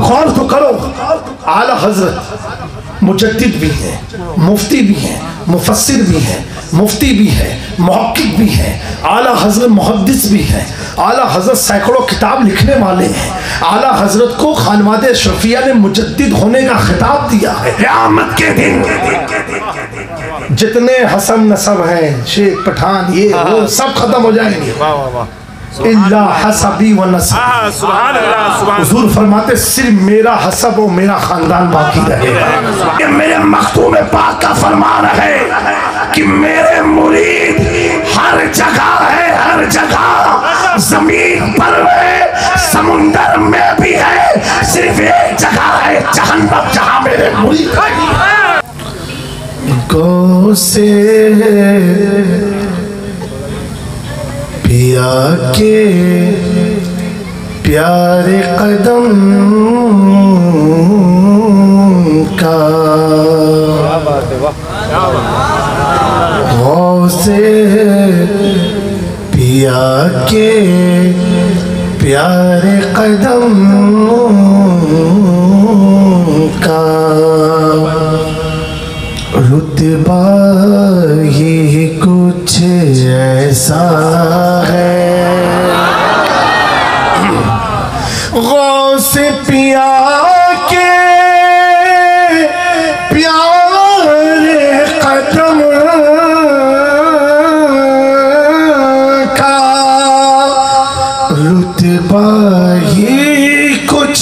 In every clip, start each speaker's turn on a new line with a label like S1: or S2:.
S1: गौर तो करो, आला हजरत मुजद्दिद भी हैं, मुफ्ती भी हैं, मुफस्सिर भी हैं, मुफ्ती भी है, मुहक्किक भी है, आला हजरत मुहद्दिस भी है, आला हजरत सैकड़ों किताब लिखने वाले हैं। आला हजरत को खानवादे अशरफिया ने मुजद्दिद होने का खिताब दिया है। क़यामत के दिन जितने हसन नसब हैं, शेख पठान ये वो सब खत्म हो जाएंगे। इल्ला हसबी व नसब। सुभान अल्लाह। हुजूर फरमाते सिर्फ मेरा हसब और मेरा खानदान बाकी रहेगा। ये मेरे मखतूम पाक का फरमान है कि मेरे मुरीद हर जगह है, हर जगह, जमीन पर है, समुंदर में भी है, सिर्फ एक जगह है जहन्नम, जहां मेरे मुरीद है। गौ से पिया के प्यारे कदम का, गौ से पिया के प्यारे कदम का रुतबा ही कुछ ऐसा है। गौस पिया के प्यारे कदम का रुतबा ही कुछ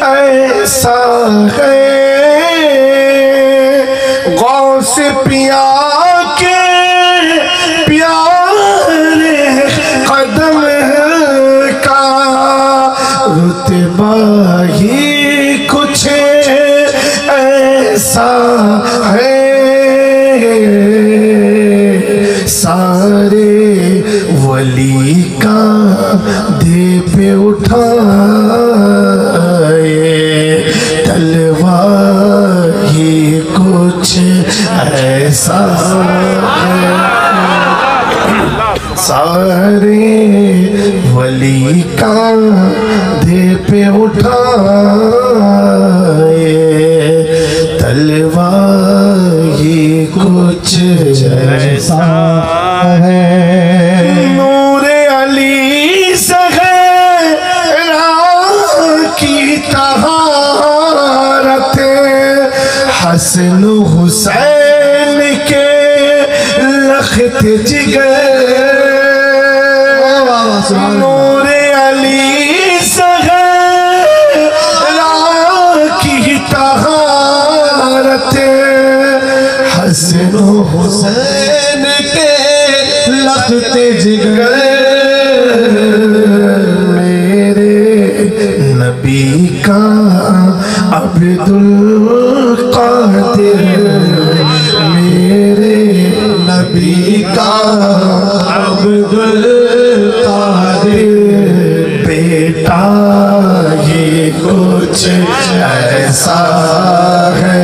S1: ऐसा है। गौस पिया के प्यारे कदम का रुतबा ही कुछ ऐसा है। सारे वली का दे पे उठाए तलवार ही कुछ ऐसा है। सारे वली का दे पे उठाए तलवार ही कुछ ऐसा है। नूरे अली ज़हरा की तहारत, हसन हुसैन के लखत जिगर, नूरे अली ज़हरा की तहारत, हसन हुसैन के लखत जिगर। मेरे नबी का अब्दुल कादिर, मेरे नबी का अब्दुल कादिर बेटा ये कुछ ऐसा है।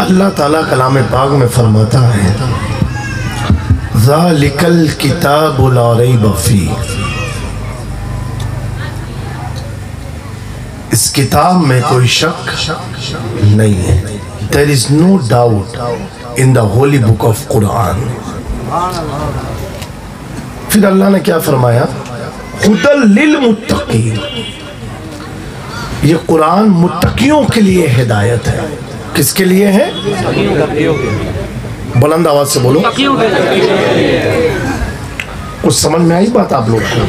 S1: अल्लाह ताला कलाम पाक में फरमाता है ज़ालिकल किताबु ला रैब फीह, इस किताब में कोई शक नहीं है। There is no doubt in the holy book of Quran. फिर अल्लाह ने क्या फरमाया, हुदल लिल मुत्तकीन, ये कुरान मुत्तकियों के लिए हिदायत है। किसके लिए है? बुलंद आवाज से बोलो। कुछ समझ में आई बात आप लोग को?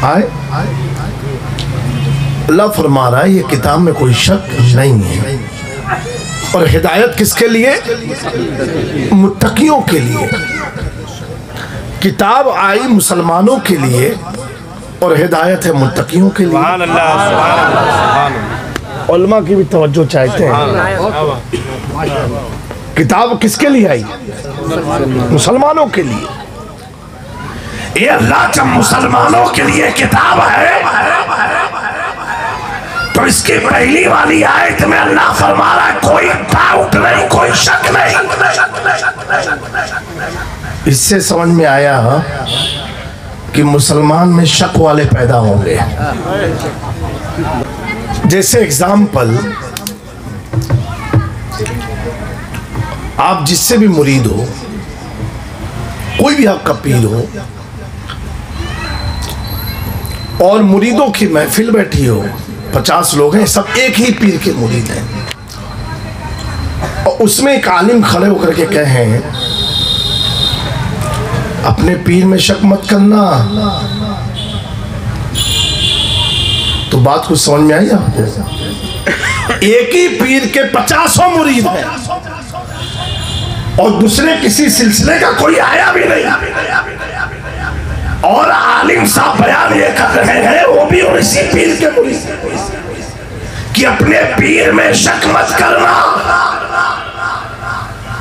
S1: आए? अल्लाह फरमा रहा है ये किताब में कोई शक नहीं है। और हिदायत किसके लिए? मुत्तकियों के लिए। किताब आई मुसलमानों के लिए और हिदायत है मुत्तकियों के लिए। उलमा की भी तवज्जो चाहते हैं। किताब किसके लिए आई? मुसलमानों के लिए। ये अल्लाह जब मुसलमानों के लिए किताब है तो इसकी पहली वाली आयत में अल्लाह फरमा रहा है कोई डाउट नहीं, कोई शक नहीं। इससे समझ में आया कि मुसलमान में शक वाले पैदा होंगे। जैसे एग्जाम्पल, आप जिससे भी मुरीद हो, कोई भी आपका पीर हो, और मुरीदों की महफिल बैठी हो, 50 लोग हैं, सब एक ही पीर के मुरीद हैं, और उसमें एक आलिम खड़े होकर के कहे अपने पीर में शक मत करना, तो बात कुछ समझ में आई आपको? एक ही पीर के 50 मुरीद हैं और दूसरे किसी सिलसिले का कोई आया भी नहीं, और आलिम साहब बयान ये कर रहे हैं, वो भी उसी पीर के मुरीद, कि अपने पीर में शक मत करना।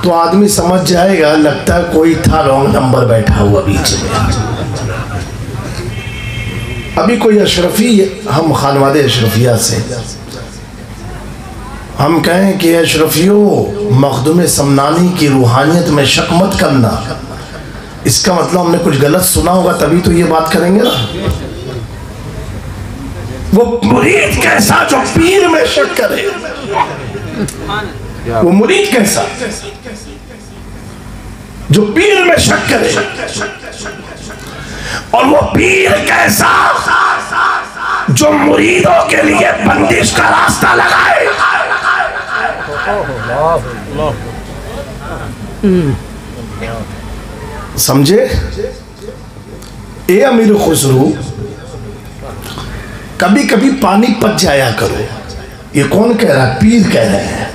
S1: तो आदमी समझ जाएगा लगता है कोई था रॉन्ग नंबर बैठा हुआ बीच में। अभी कोई अशरफी, हम खानवादे अशरफिया से हम कहें कि अशरफियों मखदूम समनानी की रूहानियत में शक मत करना, इसका मतलब हमने कुछ गलत सुना होगा, तभी तो ये बात करेंगे ना। वो मुरीद कैसा जो पीर में शक करे? वो मुरीद कैसा जो पीर में शक करे? और वो पीर कैसा जो मुरीदों के लिए बंदिश का रास्ता लगाए? समझे? ए अमीर खुसरू, कभी कभी पानी पच जाया करो। ये कौन कह रहा है? पीर कह रहे हैं।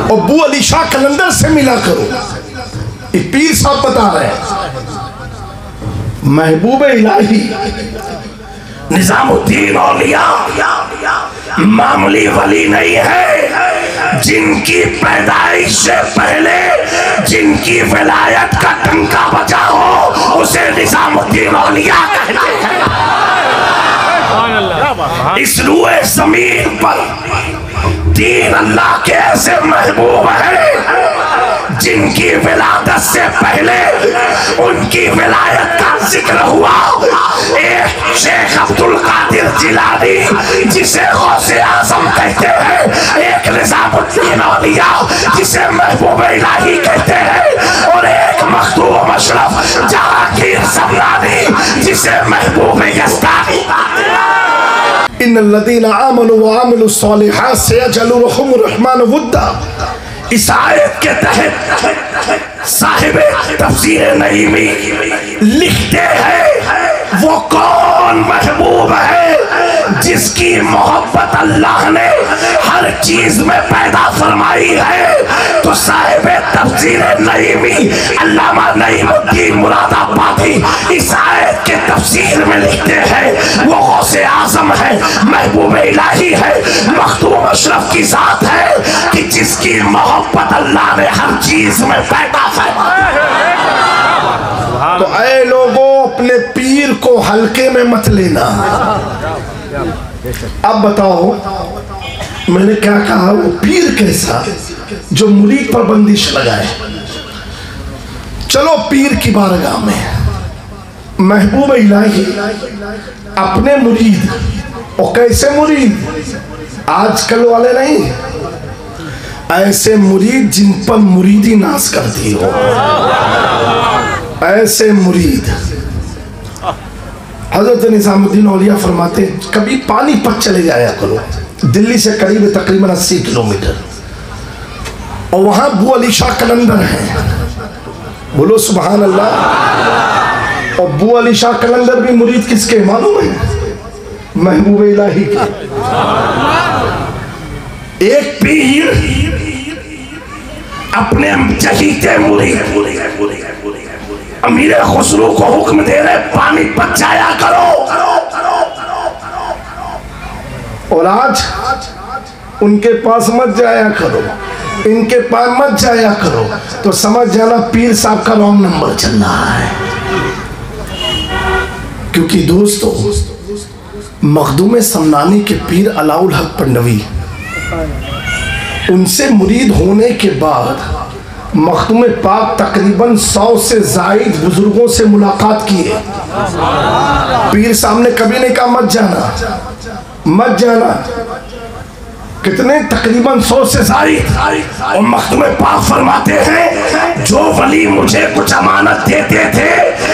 S1: और अबू अली शाह कलंदर से मिला करो, ये पीर साहब बता रहे हैं। महबूब इलाही निजामुद्दीन औलिया मामूली वली नहीं है, जिनकी पैदाइश से पहले जिनकी विलायत का टंका बजा हो उसे निजामुद्दीन औलिया कहते हैं। इस रूए जमीन पर 3 अल्लाह के ऐसे महबूब हैं जिनकी विलादत से पहले उनकी विलायत का जिक्र हुआ। एक शेख अब्दुल कादिर जिलानी जिसे गौसे आजम कहते हैं, एक निजामुद्दीन औलिया जिसे महबूब इलाही कहते हैं, और एक मखदूम अशरफ जहांगीर समनानी जिसे महबूब यज़दानी। इन्नल्लज़ीना आमनू व अमिलुस सालिहात सयजअलु लहुमुर रहमान वुद्दा। इस आयत के तहत साहिब तफसीर नईमी लिखते हैं वो कौन महबूब है जिसकी मोहब्बत अल्लाह ने हर चीज में पैदा फरमाई है। तो साहिब तफसीर नईमी अल्लामा नईमुद्दीन मुरादाबादी इस आयत के तफसीर में लिखते हैं वो गौसे आजम है, महबूब इलाही है, मखदूम अशरफ की जात है कि जिसकी मोहब्बत अल्लाह ने हर चीज में पैदा फरमाई। तो ऐ लोगों, अपने पीर को हल्के में मत लेना। अब बताओ मैंने क्या कहा? वो पीर कैसा जो मुरीद पर बंदिश लगाए। चलो पीर की बारगाह में महबूब इलाही अपने मुरीद, और कैसे मुरीद? आजकल वाले नहीं, ऐसे मुरीद जिन पर मुरीदी नाश करती हो, ऐसे मुरीद। हजरत निजामुद्दीन औलिया फरमाते कभी पानीपत चले जाया करो, दिल्ली से करीब तकरीबन 80 किलोमीटर, और वहां अबू अली शाह कलंदर हैं। बोलो सुभान अल्लाह। और अबू अली शाह कलंदर भी मुरीद किसके मालूम है? महबूब इलाही के। एक पीर अपने चहीते मुरीद अमीर खुसरू को हुक्म दे रहे पानी पच जाया करो, और आज उनके पास मत जाया करो, इनके पास मत जाया करो, तो समझ जाना पीर साहब का रॉन्ग नंबर चल रहा है। क्योंकि दोस्तों मखदूम समनानी के पीर अलाउल हक पंडवी, उनसे मुरीद होने के बाद मखदूम पाक तकरीबन 100 से ज़ायद बुजुर्गों से मुलाकात किए। पीर साहब ने कभी नहीं कहा मत जाना मत जाना, कितने तकरीबन 100 से ज़ायद। और मखदूम पाक फरमाते हैं जो वली मुझे कुछ अमानत देते थे,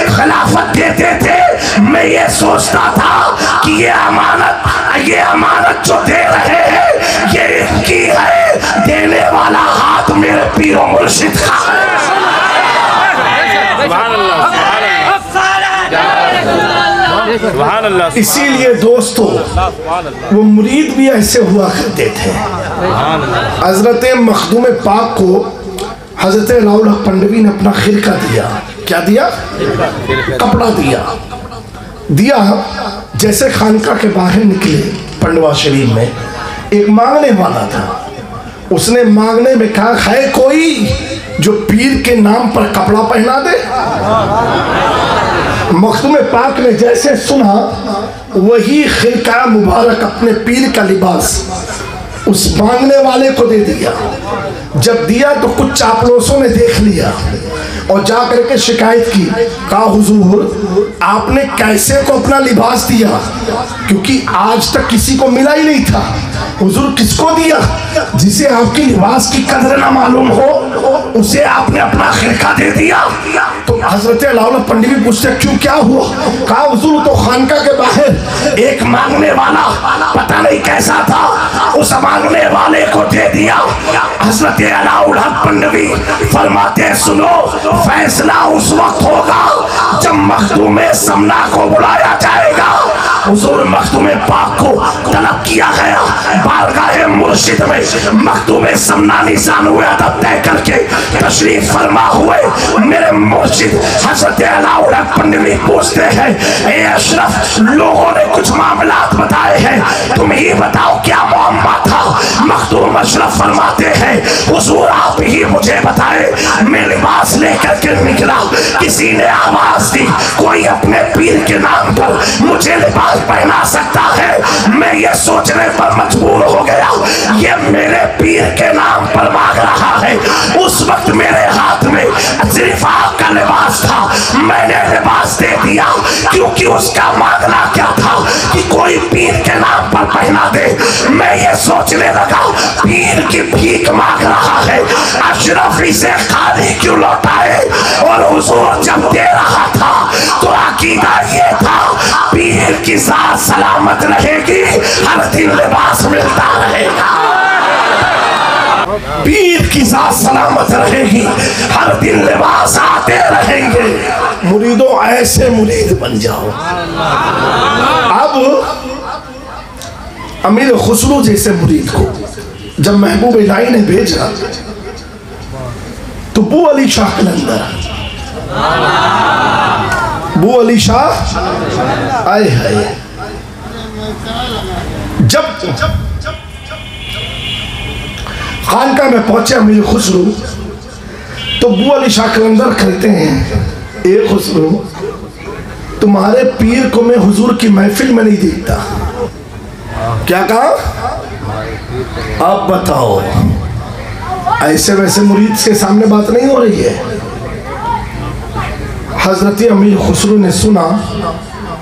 S1: खिलाफत देते थे, मैं ये सोचता था कि ये अमानत जो दे रहे हैं ये इनकी है, देने वाला हाथ मेरे पीरो मुर्शिद का है। इसीलिए दोस्तों वो मुरीद भी ऐसे हुआ करते थे। हजरत मखदूम पाक को हजरत अलाउल हक पंडवी ने अपना खिरका दिया। क्या दिया? कपड़ा दिया। जैसे खानका के बाहर निकले पंडवा शरीफ में, एक मांगने वाला था, उसने मांगने में कहा है कोई जो पीर के नाम पर कपड़ा पहना दे। मखदूम पाक ने जैसे सुना वही खिरका मुबारक अपने पीर का लिबास उस मांगने वाले को दे दिया। जब दिया तो कुछ चापलूसों ने देख लिया और जा करके शिकायत की, कहा हुजूर आपने कैसे को अपना लिबास दिया, क्योंकि आज तक किसी को मिला ही नहीं था। हुजूर किसको दिया? जिसे आपकी लिबास की कदर ना मालूम हो उसे आपने अपना खिरका दे दिया। तो हजरत अलाउल हक पंडित भी पूछते क्यों, क्या हुआ? कहा हुजूर तो खानका के बाहर एक मांगने वाला पता नहीं कैसा था, उस मांगने वाले को दे दिया। हजरत अलाउल हक पंडित फरमाते सुनो, फैसला उस वक्त होगा जब मखदूम समना को बुलाया जाएगा। हुजूर मखदूम पाक को तलब किया गया, बारगाह मुर्शिद में मखदूम समना निशान हुए अदब तय करके तशरीफ फरमा हुए। मेरे मुर्शिद हजरत अलाउल हक पंडवी पूछते हैं ए अशरफ, लोगों ने कुछ मामलात बताए हैं, तुम ही बताओ क्या मुअम्मा था? मखदूम अशरफ फरमाते हैं हुजूर आप ही मुझे बताए। मैं लिबास लेकर के निकला, किसी ने आवाज दी कोई अपने पीर के नाम पर मुझे लिबास पहना सकता है। मैं ये सोचने पर मजबूर हो गया ये मेरे पीर के नाम पर मांग रहा है। उस वक्त मेरे हाथ में सिर्फ आग का लिबास था, मैंने लिबास दे दिया, क्योंकि उसका मांगना क्या था कि कोई पीर के नाम पर पहना दे। मैं ये सोचने लगा पीर की भीख मांग रहा है, अशरफ इसे खाली क्यों लौटाए? और हुजूर जब दे रहा था तो अकीदा ये था पीर की जात सलामत रहेगी, हर दिन लिबास मिलता रहेगा। पीर की जात सलामत रहेगी, हर दिन लिबास आते रहेंगे। मुरीदों ऐसे मुरीद बन जाओ। अब अमीर खुसरो जैसे मुरीद को जब महबूब इलाही ने भेजा तो बू अली शाह कलंदर, बू अली शाह आए है। जब खानका में पहुंचे अमीर खुसरो तो बू अली शाह कलंदर कहते हैं ए खुसरो, तुम्हारे पीर को मैं हुजूर की महफिल में नहीं देखता। क्या कहा? अब बताओ, ऐसे वैसे मुरीद के सामने बात नहीं हो रही है। हजरत अमीर खुसरो ने सुना,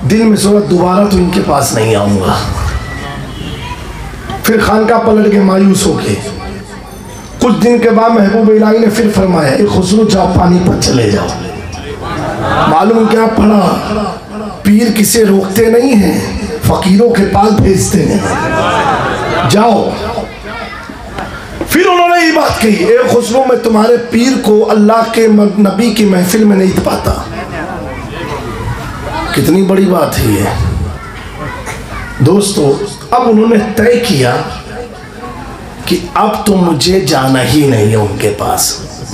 S1: दिल में सोचा दोबारा तो इनके पास नहीं आऊंगा। फिर खानका पलट के मायूस होके कुछ दिन के बाद महबूब इलाही ने फिर फरमाया ए खुसरो जाओ पानी पर चले जाओ। मालूम क्या पड़ा? पीर किसे रोकते नहीं हैं, फकीरों के पास भेजते हैं, जाओ। फिर उन्होंने ये बात कही ए खुसरो मैं तुम्हारे पीर को अल्लाह के नबी की महफिल में नहीं पाता। कितनी बड़ी बात है ये दोस्तों। अब उन्होंने तय किया कि अब तो मुझे जाना ही नहीं है उनके पास।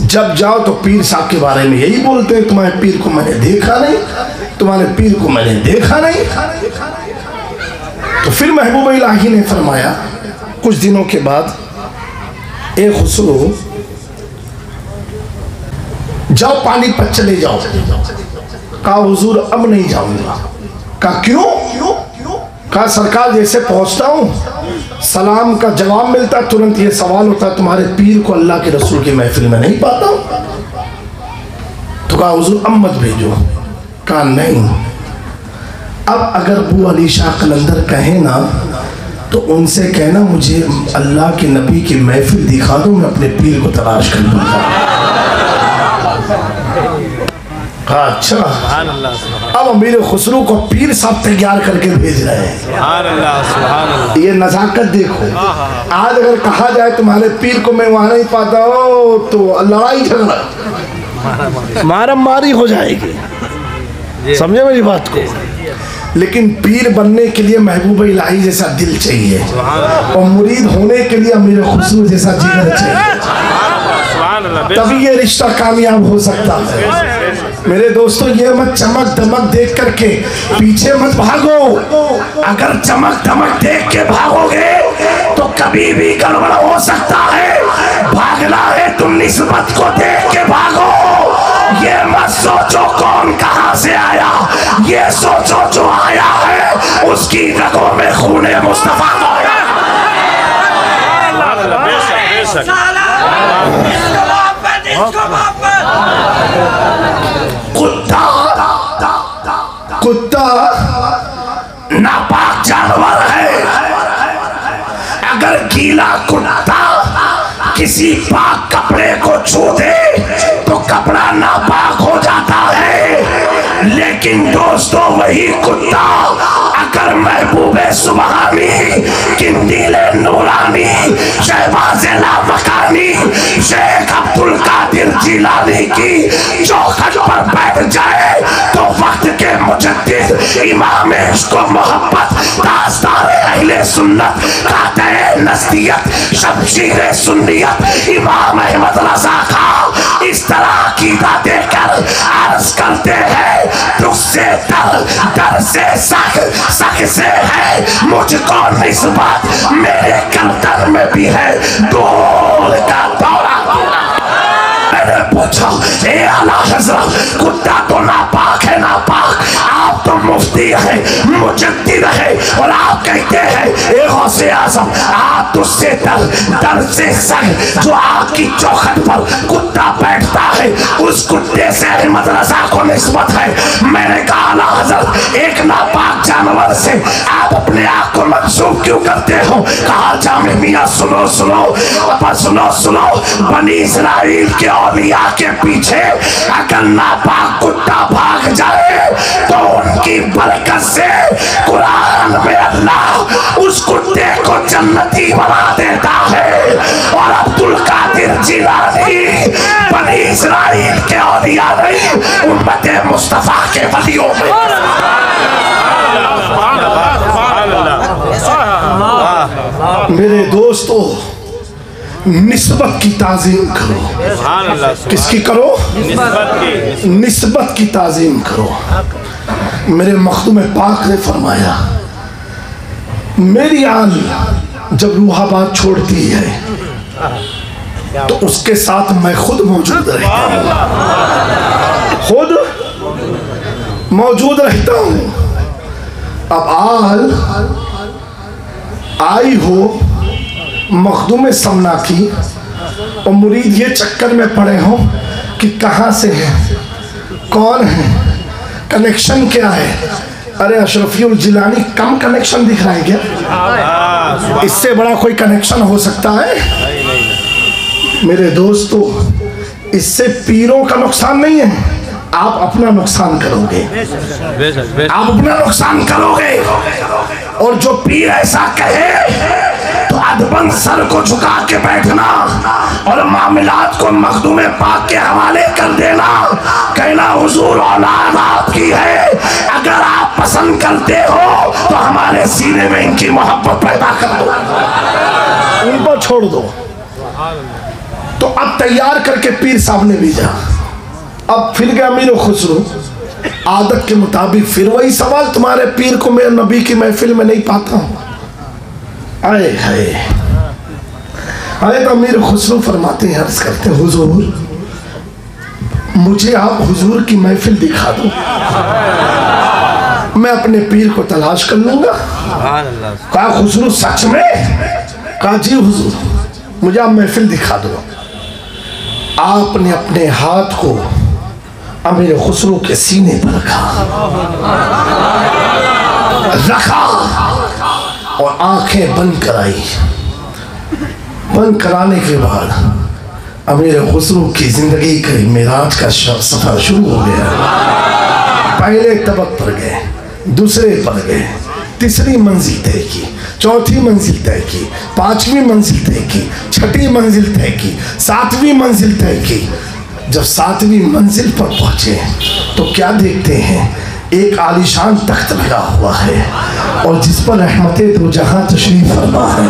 S1: जब जाओ तो पीर साहब के बारे में यही बोलते हैं तुम्हारे पीर को मैंने देखा नहीं, तुम्हारे पीर को मैंने देखा नहीं। तो फिर महबूब इलाही ने फरमाया कुछ दिनों के बाद ए खुसरो जाओ पानी पर चले जाओ। कहा हुजूर अब नहीं जाऊंगा। कहा क्यों? कहा सरकार जैसे पहुंचता हूं सलाम का जवाब मिलता तुरंत ये सवाल होता तुम्हारे पीर को अल्लाह के रसूल की महफिल में नहीं पाता हूं। तो कहा हुजूर अब मत भेजो। कहा नहीं, अब अगर बू अली शाह कलंदर कहे ना तो उनसे कहना मुझे अल्लाह के नबी की महफिल दिखा दो, मैं अपने पीर को तलाश कर लूंगा। अच्छा, अब अमीर खुसरू को पीर साहब तैयार करके भेज रहे हैं। ये नजाकत देखो। आज अगर कहा जाए तुम्हारे पीर को मैं वहां नहीं पाता हो तो लड़ाई झगड़ा मारम मारी हो जाएगी। समझे मेरी बात को? लेकिन पीर बनने के लिए महबूब इलाही जैसा दिल चाहिए और मुरीद होने के लिए अमीर खुसरू जैसा जिगर चाहिए, तभी ये रिश्ता कामयाब हो सकता है। मेरे दोस्तों, ये मत चमक दमक देख करके पीछे मत भागो। अगर चमक दमक देख के भागोगे तो कभी भी गड़बड़ हो सकता है। भागना है तुम निस्बत को देख के भागो। ये मत सोचो कौन कहां से आया, ये सोचो जो आया है उसकी रगों में खूने मुस्तफा है। कुत्ता नापाक जानवर है। अगर गीला कुत्ता किसी पाक कपड़े को छू दे तो कपड़ा नापाक हो जाता है। लेकिन दोस्तों, वही कुत्ता अगर महबूबे सुबहानी, किंदीले नूरानी, शहबाज़े लामकानी, शेख अब्दुल कादिर जिलानी की चौखट पर बैठ जाए तो वक्त के मुजद्दिद इमाम इश्क़ व मोहब्बत, ताजदार अहले सुन्नत, काते नस्तियत, शमशीर सुन्नियत इमाम अहमद रज़ा का इस तरह कीदा देकर अर्ज करते हैं, तुझसे दर से सख से है मुझको निस्बत, मेरे गर्दन में भी है डोर का दौरा। मैंने पूछा, ए आला हज़रत, कुत्ता तो नापाक है, नापाक, आप तो मुफ्ती है, मुजद्दिद है और आप कहते हैं ए गौसे आज़म, आप तुझसे दर से सख, जो आपकी चौखट पर कुत्ता बैठता है उस कुत्ते से अहमद रज़ा को निस्बत है। मैंने कहा आला हज़रत, एक नापाक जानवर से आप अपने आप को मंसूब क्यों करते हो? कहा जामे मियां सुनो सुनो, पर सुनो, बनी इस्राइल के औलिया के पीछे अगर नापाक कुत्ता भाग जाए तो उनकी बरकत से कुरान में अल्लाह उस कुत्ते को जन्नती बना देता है। और अब्दुल कादिर जिलानी बनी इस्राइल के औलिया नहीं, उम्मत मुस्तफा के वलियों में। मेरे दोस्तों, निस्बत की ताज़ीम करो। किसकी करो? निस्बत की ताज़ीम करो। मेरे मखदूम पाक ने फरमाया, मेरी आन जब रूहाबाद छोड़ती है तो उसके साथ मैं खुद मौजूद रहता हूँ, खुद मौजूद रहता हूँ। अब आज आई हो मखदूम समना की और मुरीद ये चक्कर में पड़े हो कि कहाँ से है, कौन है, कनेक्शन क्या है। अरे अशरफीउल जिलानी कम कनेक्शन दिख रहा है क्या? इससे बड़ा कोई कनेक्शन हो सकता है? मेरे दोस्तों, इससे पीरों का नुकसान नहीं है, आप अपना नुकसान करोगे, आप अपना नुकसान करोगे। और जो पीर ऐसा कहे तो अदबन सर को झुका के बैठना और मामलात को मखदूम पाक के हवाले कर देना, कहना हुजूर औलाद आपकी है, अगर आप पसंद करते हो तो हमारे सीने में इनकी मोहब्बत पैदा कर दो, उनको छोड़ दो। तो अब तैयार करके पीर साहब ने भेजा। अब फिर गया अमीर खुसरू, आदत के मुताबिक फिर वही सवाल, तुम्हारे पीर को मैं नबी की महफिल में नहीं पाता हूँ। आए तो अमीर खुसरू फरमाते हैं, अर्ज करते हैं, हुजूर मुझे आप हुजूर की महफिल दिखा दो, मैं अपने पीर को तलाश कर लूंगा। कहा खुसरो सच में? कहा जी हुजूर, मुझे आप महफिल दिखा दो। आपने अपने हाथ को अमीर खुसरो के सीने पर रखा और आंखें बंद कराई। बंद कराने के बाद अमीर खुसरो की जिंदगी के मेराज का सफर शुरू हो गया। पहले तबक पर गए, दूसरे पर गए, तीसरी मंजिल तय की, चौथी मंजिल तय की, पांचवी मंजिल तय की, छठी मंजिल तय की, सातवीं मंजिल तय की। जब सातवीं मंजिल पर पहुंचे तो क्या देखते हैं? एक आलीशान तख्त लगा हुआ है और जिस पर रहमते दो जहां तशरीफ फरमा है।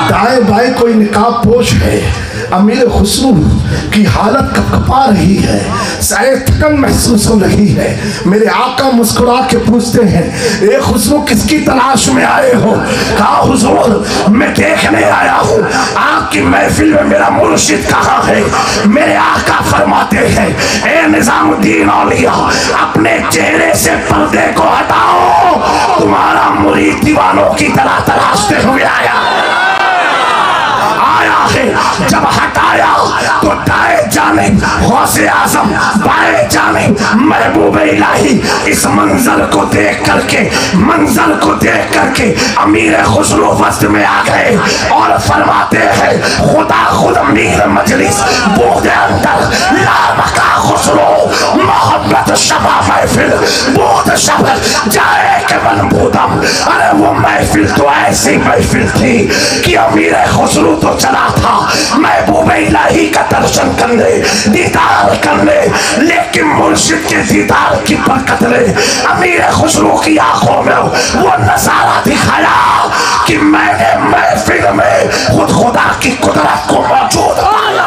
S1: दाएं बाएं कोई निकाब पोश है। अमीर खुसरो की हालत कपकपा रही है, शायद थकन महसूस हो रही है। मेरे आका मुस्कुरा के पूछते हैं, ए खुसरो किसकी तलाश में आए हो? कहा हुजूर मैं देखने आया हूँ आपकी महफिल में मेरा मुर्शिद कहाँ है। मेरे आका फरमाते हैं, ए निजामुद्दीन औलिया अपने चेहरे से पर्दे को हटाओ, तुम्हारा मुरीद दीवानों की तरह तलाशते हुए आया है। जब हटाया तो दाएं जानिब गौसे आजम, बाएं जानिब महबूब इलाही। इस मंजर को देख करके अमीर खुसरो वस्त में आ गए और फरमाते हैं, खुदा खुद अमीर मजलिस बूढ़े अंदर लामका खुसरो मोहब्बत शबा महफिल बूढ़ शब जाए के मनबूदम। अरे वो महफिल तो ऐसी महफिल थी कि अमीर खुसरो तो चला था महबूब इलाही का दर्शन करने, दीदार करने, लेकिन मुर्शिद के दीदार की बरकत ने अमीर खुसरो की आंखों में वो नजारा दिखाया कि मैंने महफिल में खुद खुदा की कुदरत को मौजूद पाया।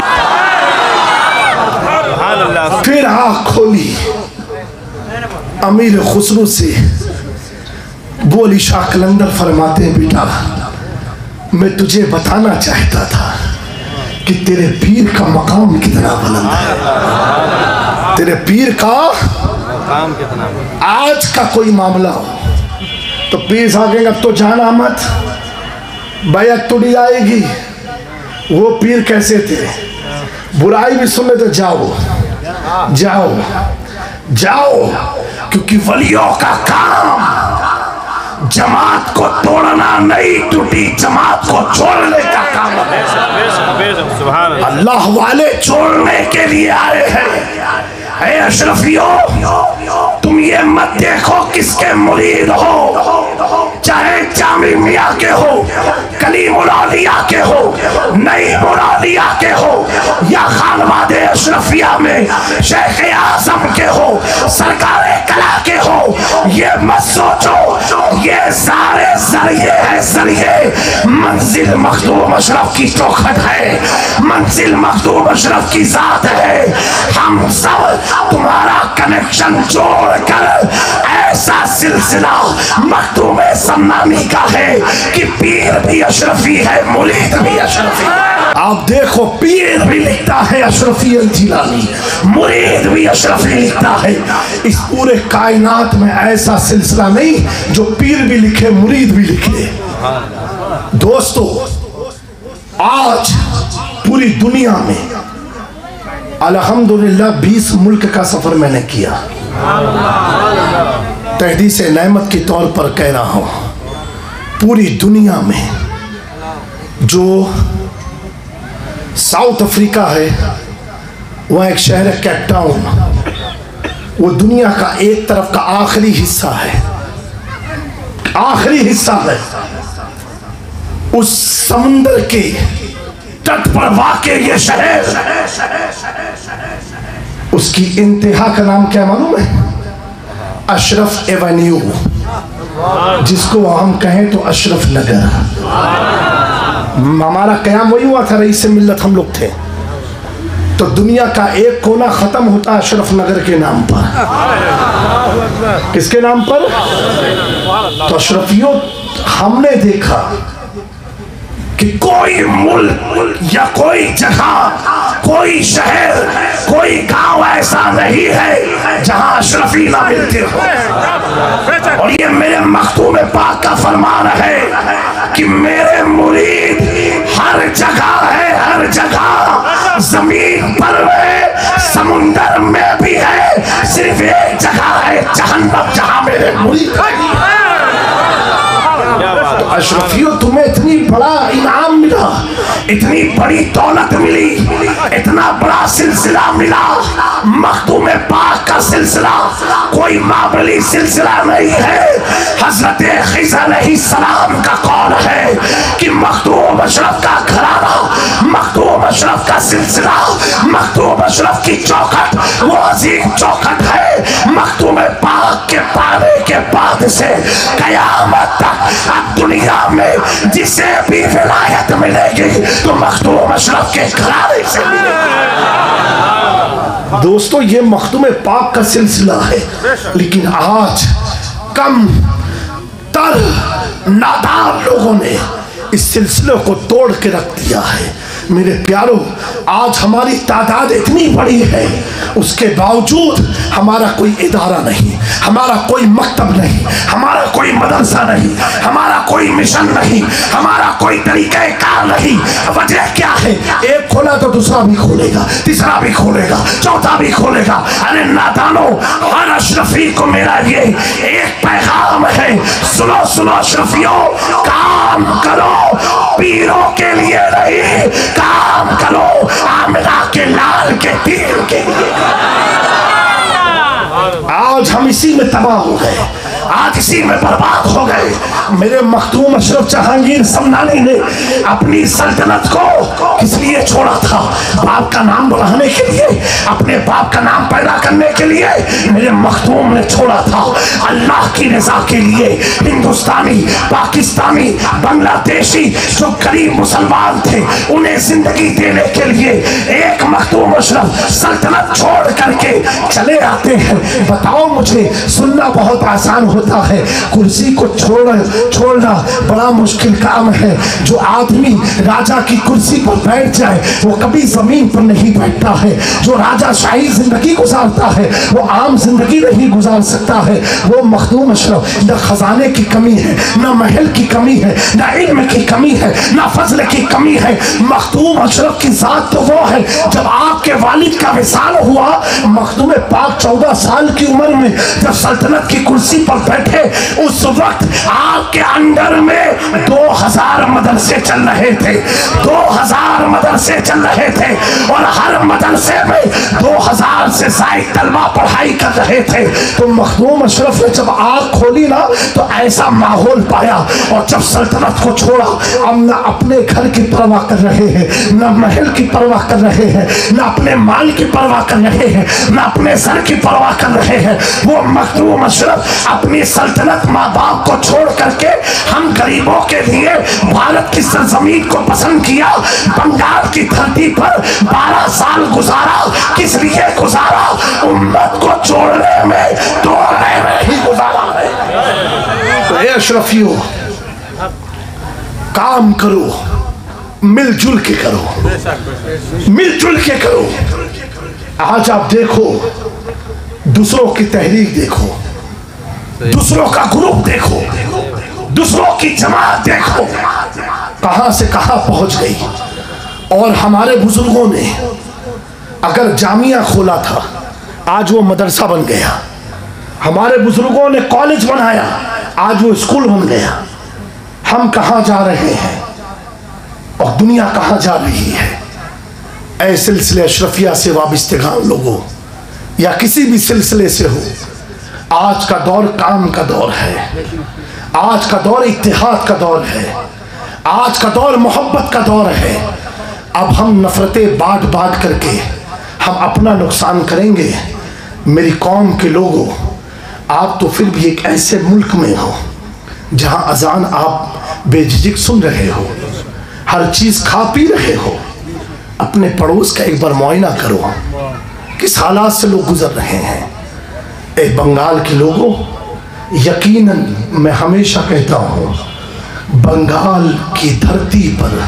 S1: फिर आंख खोली अमीर खुसरो से बोली, शाह कलंदर फरमाते हैं, बेटा मैं तुझे बताना चाहता था कि तेरे पीर का मकाम कितना बुलंद है। तेरे पीर का मकाम कितना। आज का कोई मामला हो तो पीर साहब कहेंगे अब तो जाना मत, बैत टूटी आएगी। वो पीर कैसे थे? बुराई भी सुने तो जाओ जाओ जाओ, क्योंकि वलियों का काम जमात को तोड़ना नहीं, टूटी जमात को छोड़ने का काम है। अल्लाह वाले छोड़ने के लिए आए हैं। ऐ अशरफियों, तुम ये मत देखो किसके मुरीद हो, चाहे जामी मियाँ के हो, कलीमुल औलिया के हो, नईमुल औलिया के हो, या खानवादे अशरफिया में शेख आजम के हो, सरकार कला के हो। ये मत सोचो ये सारे जरिए है, जरिए मंजिल मखदूम अशरफ की चौखट है, मंजिल मखदूम अशरफ की जात है। हम सब तुम्हारा कनेक्शन जोड़कर ऐसा सिलसिला मखदूम सम्मानी का है कि पीर भी अशरफी है, मुरीद भी अशरफी है। आप देखो पीर भी लिखता है अशरफी जिलानी, मुरीद भी अशरफी लिखता है। इस पूरे कायनात में ऐसा सिलसिला नहीं जो पीर भी लिखे मुरीद भी लिखे। दोस्तों आज पूरी दुनिया में अल्हम्दुलिल्लाह 20 मुल्क का सफर मैंने किया। तहदीस नेमत के तौर पर कह रहा हूँ, पूरी दुनिया में जो साउथ अफ्रीका है, वहाँ एक शहर है केप टाउन, वो दुनिया का एक तरफ का आखिरी हिस्सा है, आखिरी हिस्सा है। उस समुंदर के तट पर वाक़े ये शहर, उसकी इंतहा का नाम क्या मालूम है? अशरफ एवेन्यू, जिसको हम कहें तो अशरफ नगर। हमारा कयाम वही हुआ था, रईस मिल्लत हम लोग थे। तो दुनिया का एक कोना खत्म होता अशरफ नगर के नाम पर। किसके नाम पर? तो अशरफियों, हमने देखा कि कोई मुल्क या कोई जगह कोई शहर, कोई गांव ऐसा नहीं है जहां अशरफी ना मिलते हो। और ये मेरे मखतूम पाक का फरमान है कि मेरे मुरीद हर जगह है, हर जगह, जमीन पर है, समुंदर में भी है, सिर्फ एक जगह है जहन्नम जहां मेरे मुरीद है। तो अशरफियों तुम्हें इतनी बड़ा इनाम मिला, इतनी बड़ी दौलत मिली, इतना बड़ा सिलसिला मिला। मखदूम पाक का सिलसिला कोई मामूली सिलसिला नहीं है। हजरत खिज़र अलैहिस्सलाम का कौल है कि मखदूम अशरफ का घराना, मखदूम अशरफ का सिलसिला, मखदूम अशरफ की चौखट वो अजीम चौखट है। मखदूम पाक के पाने के बाद से कयामत तक अब दुनिया में जिसे भी विलायत मिलेगी तो मखदूम अशरफ के घराने से मिलेगी। दोस्तों, ये मखदूम पाक का सिलसिला है, लेकिन आज कम तर नादान लोगों ने इस सिलसिले को तोड़ के रख दिया है। मेरे प्यारों, आज हमारी तादाद इतनी बड़ी है, उसके बावजूद हमारा कोई इदारा नहीं, हमारा कोई मकतब नहीं, हमारा कोई मदरसा नहीं, हमारा कोई मिशन नहीं, हमारा कोई तरीक़े कार नहीं। वजह क्या है? एक खोला तो दूसरा भी खोलेगा, तीसरा भी खोलेगा, चौथा भी खोलेगा। अरे नादानो, हर अशरफी को मेरा ये एक पैगाम है, सुनो सुनो अशरफियों, काम करो पीरों के लिए नहीं, काम करो आमिना के लाल के तीर के लिए। आज हम इसी में तबाह हो गए, आज इसी में बर्बाद हो गए। मेरे मखदूम अशरफ जहांगीर समनानी ने अपनी सल्तनत को किस लिए छोड़ा था? बाप का नाम बढ़ाने के लिए, अपने बाप का नाम पैदा करने के लिए मेरे मखदूम ने छोड़ा था। अल्लाह की रजा के लिए हिंदुस्तानी, पाकिस्तानी, बांग्लादेशी जो गरीब मुसलमान थे उन्हें जिंदगी देने के लिए एक मखदूम अशरफ सल्तनत छोड़ करके चले आते हैं। बताओ मुझे, सुनना बहुत आसान होता है, कुर्सी को छोड़ना बड़ा मुश्किल काम है। जो आदमी राजा की कुर्सी पर बैठ जाए वो कभी जमीन पर नहीं बैठता है। जो राजा शाही जिंदगी गुजारता है वो आम जिंदगी नहीं गुजार सकता है। वो मखदूम अशरफ, न खजाने की कमी है, न महल की कमी है, न इल्म की कमी है, न फजल की कमी है। मखदूम अशरफ की जात तो वो है, जब आपके वालिद का विसाल हुआ, मखदूम पाक 14 साल की उम्र में जब सल्तनत की कुर्सी पर बैठे, उस वक्त आपके अंडर में 2000 मदरसे चल रहे थे, 2000 मदरसे चल रहे थे, और हर मदरसे में 2000 से ज़ायद तलबा पढ़ाई कर रहे थे। तो मखदूम अशरफ ने जब आँख खोली ना तो ऐसा माहौल पाया, और जब सल्तनत को छोड़ा, अब न अपने घर की परवाह कर रहे हैं, न महल की परवाह कर रहे हैं, न अपने माल की परवाह कर रहे हैं, न अपने सर की परवाह कर रहे हैं। वो मखदूम अशरफ अपनी सल्तनत माँ बाप को छोड़ करके हम गरीबों के लिए भारत की सरजमीन को पसंद किया, बंगाल की धरती पर 12 साल गुजारा। किस लिए गुजारा? उम्मत को छोड़ने में, तोड़ने में ही गुजारा है। तो अशरफियों, काम करो, मिलजुल के करो, मिलजुल के करो। आज आप देखो, दूसरों की तहरीक देखो, दूसरों का ग्रुप देखो, दूसरों की जमात देखो, कहां से कहां पहुंच गई। और हमारे बुजुर्गों ने अगर जामिया खोला था, आज वो मदरसा बन गया। हमारे बुजुर्गों ने कॉलेज बनाया, आज वो स्कूल बन गया। हम कहां जा रहे हैं और दुनिया कहां जा रही है? ऐ सिलसिले अशरफिया से वाबिस्तेगान लोगों, या किसी भी सिलसिले से हो, आज का दौर काम का दौर है, आज का दौर इत्तेहाद का दौर है, आज का दौर मोहब्बत का दौर है। अब हम नफरतें बांट बांट करके हम अपना नुकसान करेंगे। मेरी कौम के लोगों, आप तो फिर भी एक ऐसे मुल्क में हो जहां अजान आप बेझिझक सुन रहे हो, हर चीज़ खा पी रहे हो। अपने पड़ोस का एक बार मुआयना करो, किस हालात से लोग गुजर रहे हैं। ए बंगाल के लोगों, यकीनन मैं हमेशा कहता हूँ, बंगाल की धरती पर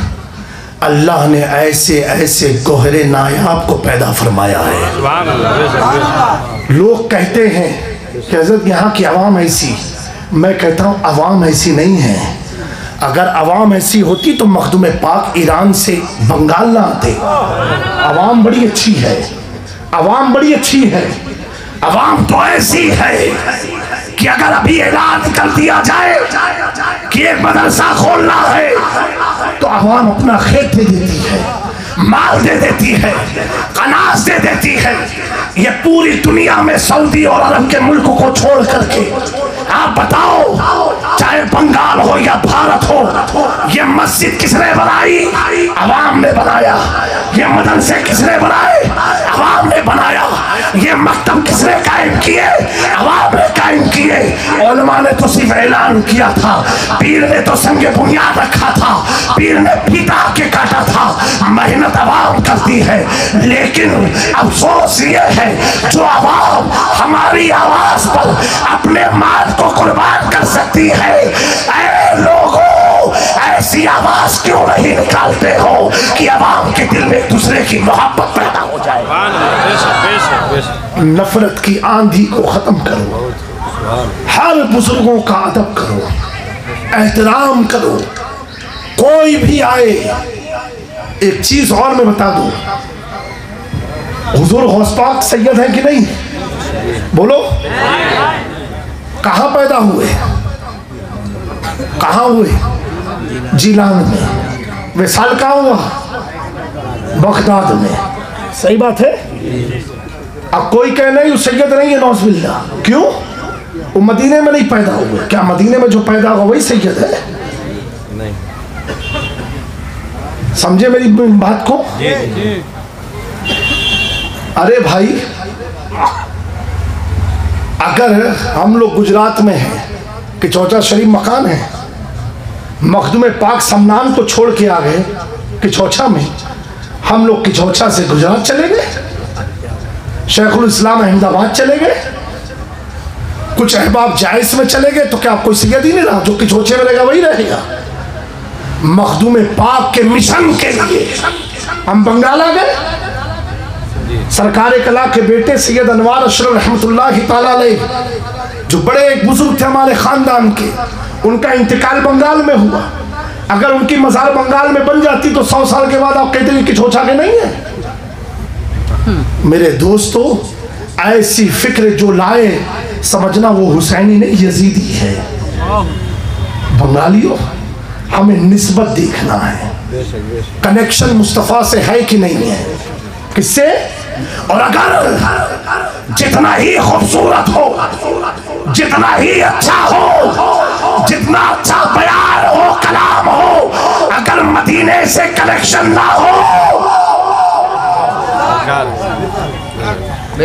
S1: अल्लाह ने ऐसे ऐसे गोहरे नायाब को पैदा फरमाया है। लोग कहते हैं कि हज़रत यहाँ की आवाम ऐसी, मैं कहता हूँ आवाम ऐसी नहीं है। अगर आवाम ऐसी होती तो मखदूम पाक ईरान से बंगाल ना आते। आवाम बड़ी अच्छी है, आवाम बड़ी अच्छी है। आवाम तो ऐसी है कि अगर अभी ऐलान कर दिया जाए कि एक मदरसा खोलना है तो आवाम अपना खेत दे देती है, माल दे देती है, अनाज दे देती है। ये पूरी दुनिया में सऊदी और अरब के मुल्क को छोड़ करके आप बताओ, चाहे बंगाल हो या भारत हो, ये मस्जिद किसने बनाई? अवाम ने बनाया। ये मदरसे किसने बनाए? अवाम ने बनाया। ये मकतब किसने कायम किए? अवाम ने कायम किए। उलमा ने तो सिर्फ ऐलान किया था, पीर ने तो संगे बुनियाद रखा था, पीर ने फीता के काटा था। मेहनत अवाम करती है, लेकिन अफसोस ये है जो अवाम हमारी आवाज पर अपने माल को कुर्बान कर सकती है। ऐ लोगों, ऐसी आवाज क्यों नहीं निकालते हो कि अवाम के दिल में एक दूसरे की मोहब्बत पैदा हो जाए। नफरत की आंधी को खत्म करो, हर बुजुर्गों का अदब करो, एहतराम करो। कोई भी आए, एक चीज और मैं बता दूं, हुजूर गौस पाक सैयद है कि नहीं? बोलो, कहाँ पैदा हुए? कहाँ हुए? जिलान में। विसाल कहाँ हुआ? बगदाद में। सही बात है। अब कोई कहे नहीं वो सैयद नहीं है, नौज़बिल्ला। क्यों? वो मदीने में नहीं पैदा हुए। क्या मदीने में जो पैदा हुआ वही सैयद है? नहीं। समझे मेरी बात को? अरे भाई, अगर हम लोग गुजरात में हैं कि चौचा शरीफ मकान है, मखदूम पाक समनान को छोड़ के आ गए कि चौचा में, हम लोग की चौचा से गुजरात चले गए, शेखुल इस्लाम अहमदाबाद चले गए, कुछ अहबाब जायस में चले गए, तो क्या कोई सैयद ही नहीं रहा? जो कि चौचे में रहेगा वही रहेगा। मखदूम पाक के मिशन के लिए हम बंगाल आ गए। सरकार कला के बेटे सैयद अनवार अशरफ रहमतुल्लाह ताला अलैह, जो बड़े एक बुजुर्ग थे हमारे खानदान के, उनका इंतकाल बंगाल में हुआ। अगर उनकी मजार बंगाल में बन जाती तो 100 साल के बाद आप कहते हैं कि छोछा के नहीं है। मेरे दोस्तों, ऐसी फिक्र जो लाए, समझना वो हुसैनी नहीं यजीदी है। बंगालियों, हमें निस्बत देखना है, कनेक्शन मुस्तफ़ा से है कि नहीं है, किससे? और अगर जितना ही खूबसूरत हो, जितना ही अच्छा हो, जितना अच्छा बयान हो, कलाम हो, अगर मदीने से कनेक्शन ना हो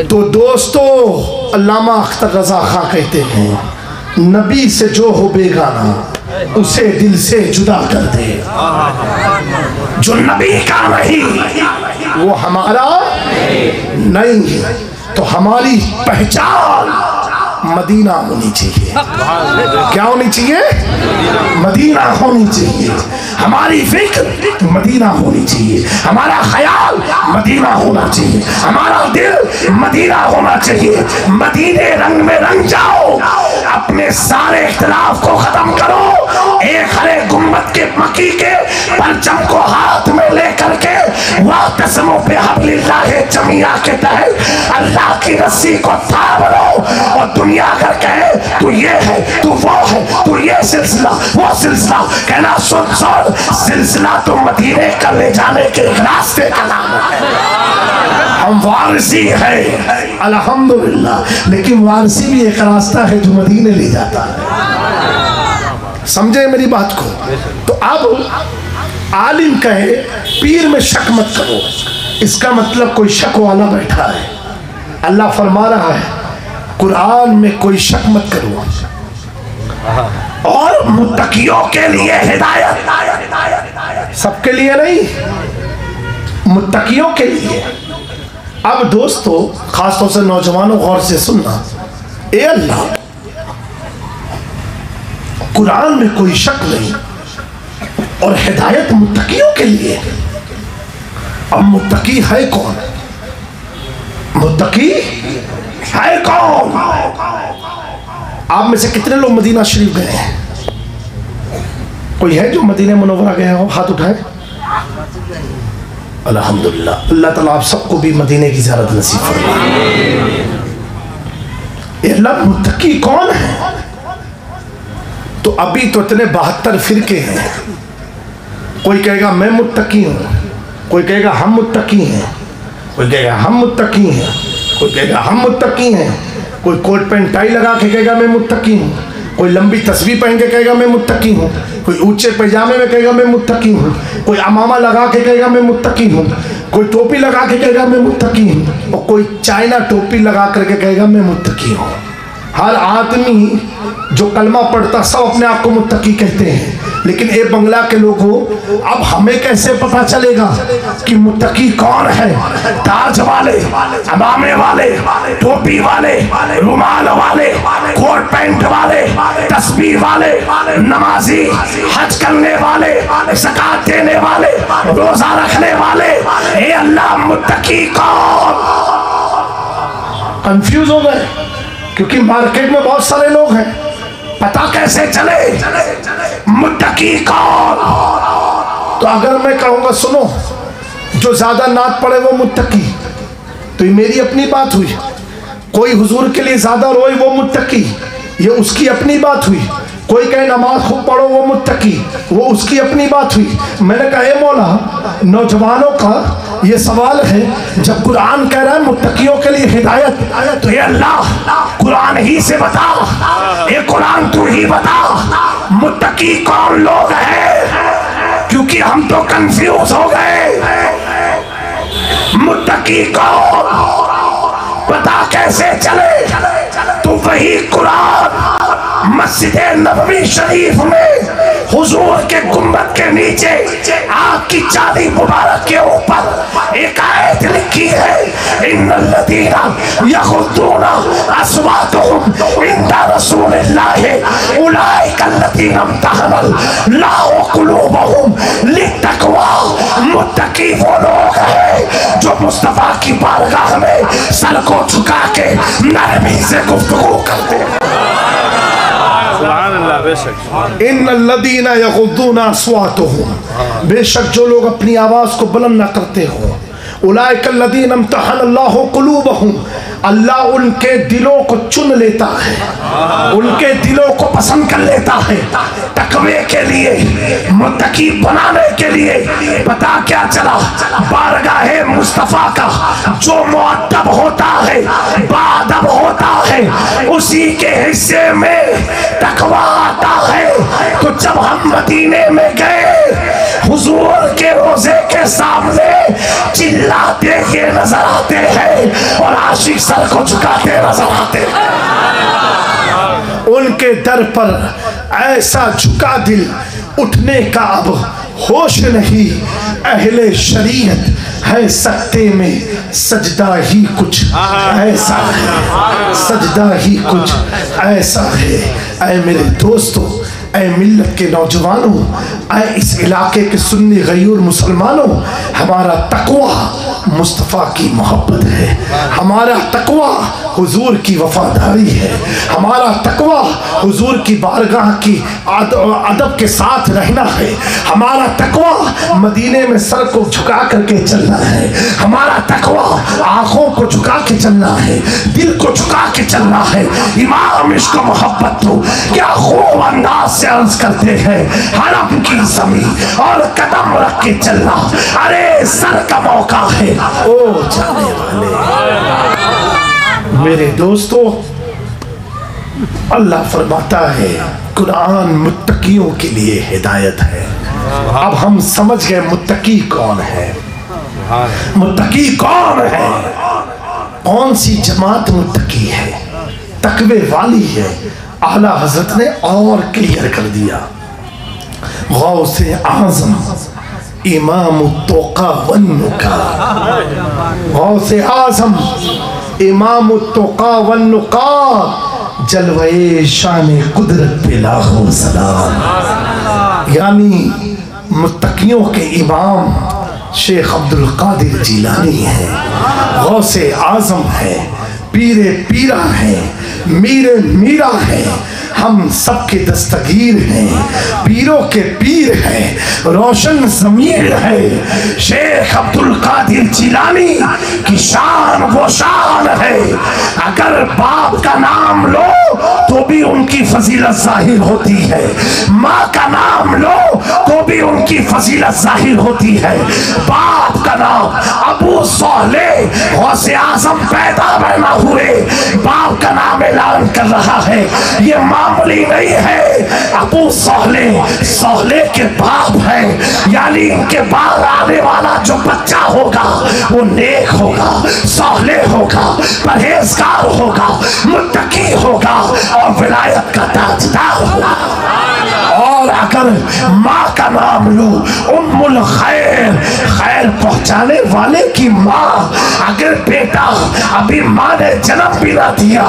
S1: तो दोस्तों, अल्लामा अख्तर रजा खां कहते हैं, नबी से जो हो बेगाना उसे दिल से जुदा कर दे। जो नबी का नहीं वो हमारा नहीं है। तो हमारी पहचान मदीना होनी चाहिए। क्या होनी चाहिए? मदीना होनी चाहिए। हमारी फिक्र मदीना होनी चाहिए, हमारा ख्याल मदीना होना चाहिए, हमारा दिल मदीना होना चाहिए। मदीने रंग में रंग जाओ, अपने सारे इख्तिलाफ को खत्म करो। एक हरे गुम्बद के मकी के परचम को हाथ में लेकर के वातसमो पे हब्लिल्लाहि जमिया के तहत अल्लाह की रस्सी को थाम लो। और दुनिया अगर कहे तू ये है, तू वो है, तू ये सिलसिला, वो सिलसिला, कहना सुन सुन, सिलसिला तो मदीने का ले जाने के एक रास्ते का नाम है। हम वारसी है अल्हम्दुलिल्लाह, लेकिन वारसी भी एक रास्ता है जो मदीने ले जाता है। समझे मेरी बात को? तो अब आलिम कहे पीर में शक मत करो, इसका मतलब कोई शक वाला बैठा है। अल्लाह फरमा रहा है कुरान में, कोई शक मत करो। और मुत्तकियों के लिए हिदायत, सबके लिए नहीं, मुत्तकियों के लिए। अब दोस्तों, खासतौर से नौजवानों, गौर से सुनना, ए अल्लाह, कुरान में कोई शक नहीं और हिदायत मुत्तकियों के लिए। अब मुत्तकी है कौन? मुत्तकी है कौन? आप में से कितने लोग मदीना शरीफ गए हैं? कोई है जो मदीना मुनव्वरा गया हो? हाथ उठाए। अल्हम्दुलिल्लाह। अल्लाह ताला आप सबको भी मदीने की ज़ियारत नसीब फरमाए। अल्लाह मुत्तकी कौन है? तो अभी तो इतने 72 फिरके हैं। कोई कहेगा मैं मुत्तकी हूँ, कोई कहेगा हम मुत्तकी हैं, कोई कहेगा हम मुत्तकी हैं, कोई कहेगा हम मुत्तकी हैं, कोई कोट पैंट टाई लगा के कहेगा मैं मुत्तकी हूँ, कोई लंबी तस्बीह पहन के कहेगा मैं मुत्तकी हूँ, कोई ऊंचे पैजामे में कहेगा मैं मुत्तकी हूँ, कोई अमामा लगा के कहेगा मैं मुत्तकी हूँ, कोई टोपी लगा के कहेगा मैं मुत्तकी हूँ, और कोई चाइना टोपी लगा करके कहेगा मैं मुत्तकी हूँ। हर आदमी जो कलमा पढ़ता सब अपने आप को मुत्तकी कहते हैं, लेकिन ए बंगला के लोगों, अब हमें कैसे पता चलेगा कि मुत्तकी कौन है? ताज वाले, अमामे वाले, टोपी वाले, रुमाल वाले, कोट पैंट वाले, तस्बीह वाले, नमाजी, हज करने वाले, ज़कात देने वाले, रोजा रखने वाले, ए अल्लाह मुत्तकी कौन? कंफ्यूज हो गए क्योंकि मार्केट में बहुत सारे लोग हैं, पता कैसे चले मुत्तकी कौन? तो अगर मैं कहूँगा सुनो जो ज़्यादा नात पड़े वो मुत्तकी, तो ये मेरी अपनी बात हुई। कोई हुजूर के लिए ज़्यादा रोए वो मुत्तकी, ये उसकी अपनी बात हुई। कोई कहे नमाज खूब पढ़ो वो मुत्तकी, वो उसकी अपनी बात हुई। मैंने कहा ए मौला, नौजवानों का ये सवाल है, जब कुरान कह रहा है मुत्तकियों के लिए हिदायत, तो ये अल्लाह कुरान ही से बता, ये कुरान तू ही बता मुत्तकी कौन लोग हैं, क्योंकि हम तो कंफ्यूज हो गए। मुत्तकी कौन पता कैसे चले? तो वही कुरान मस्जिद नबवी शरीफ में हुजूर के गुंबद के नीचे आग की चादी मुबारक के ऊपर एक आयत लिखी है, इन्नल्लज़ीना यग़ुद्दूना अस्वातहुम इंदा रसूलिल्लाहि उलाइका अल्लज़ीना इम्तहनल्लाहु क़ुलूबहुम लित्तक़वा। मुत्तकी वो लोग हैं जो मुस्तफ़ा की बारगाह में सर को झुका के नरमी से गुफ्तगू करते हैं। इन्नल्लज़ीना यग़ुद्दूना अस्वातहुम, बेशक जो लोग अपनी आवाज को बुलंद न करते हो, उलाइका अल्लज़ीना इम्तहनल्लाहु क़ुलूबहुम, अल्लाह उनके दिलों को चुन लेता है, उनके दिलों को पसंद कर लेता है तकवे के लिए, मुत्तकी बनाने के लिए। पता क्या चला? बारगाहे मुस्तफ़ा का जो मुअद्दब होता है, बाअदब होता है, उसी के हिस्से में तकवा आता है। तो जब हम मदीने में गए, हुजूर के रोजे के सामने चिल्लाते हुए नजर आते हैं और आशिक सर को झुकाते नजर आते हैं। उनके दर पर ऐसा झुका दिल, उठने का अब होश नहीं। अहले शरीयत है सकते में सजदा ही कुछ ऐसा है, सजदा ही कुछ ऐसा है। ऐ मेरे दोस्तों, ऐ मिल्लत के नौजवानों, ऐ इस इलाके के सुन्नी गयूर मुसलमानों, हमारा तकवा मुस्तफ़ा की मोहब्बत है, हमारा तकवा हुजूर की वफादारी है, हमारा तकवा हुजूर की बारगाह की अदब के साथ रहना है, हमारा तकवा मदीने में सर को झुका करके चलना है, हमारा तकवा आँखों को झुका के चलना है, दिल को झुका के चलना है। इमाम इश्क मोहब्बत तो क्या खूब अंदाज से अर्ज करते हैं, हरम की ज़मीन और कदम रख के चलना, अरे सर का मौका है ओ जाने वाले। मेरे दोस्तों, अल्लाह फरमाता है कुरान मुत्तकियों के लिए हिदायत है। अब हम समझ गए मुत्तकी कौन है, मुत्तकी कौन है, कौन सी जमात मुत्तकी है, तकवे वाली है। आला हजरत ने और क्लियर कर दिया। गौसे आज़म इमाम तोका वन्नुका, गौसे आज़म इमाम तोका वन्नुका, जलवे शान कुदरत पे लाखों सलाम। यानी मुत्तकियों के इमाम शेख अब्दुल कादिर जीलानी है, गौसे आजम है, पीरे पीरा है, मीरे मीरा है, हम सबके दस्तगीर हैं, पीरों के पीर हैं, रोशन ज़मीर है। शेख अब्दुल कादिर जीलानी की शान वो शान है, अगर बाप का नाम लो तो भी उनकी फजीलत जाहिर होती है, माँ का नाम लो तो भी उनकी फजीलत जाहिर होती है। बाप का नाम अबू सोहले गौसे आजम पैदा बना हुए, बाप का नाम ऐलान कर रहा है, ये मामूली नहीं है। अबू सोहले सोहले के बाप है, यानी इनके बाद आने वाला जो बच्चा होगा वो नेक होगा, सोहले होगा, परहेजगार होगा, मुत्तकी होगा और विलायत का ताजदार होगा। और अगर माँ का नाम लो, उम्मुल खैर, खैर पहुंचाने वाले की माँ, अगर बेटा अभी माँ ने जन्म भी ना दिया,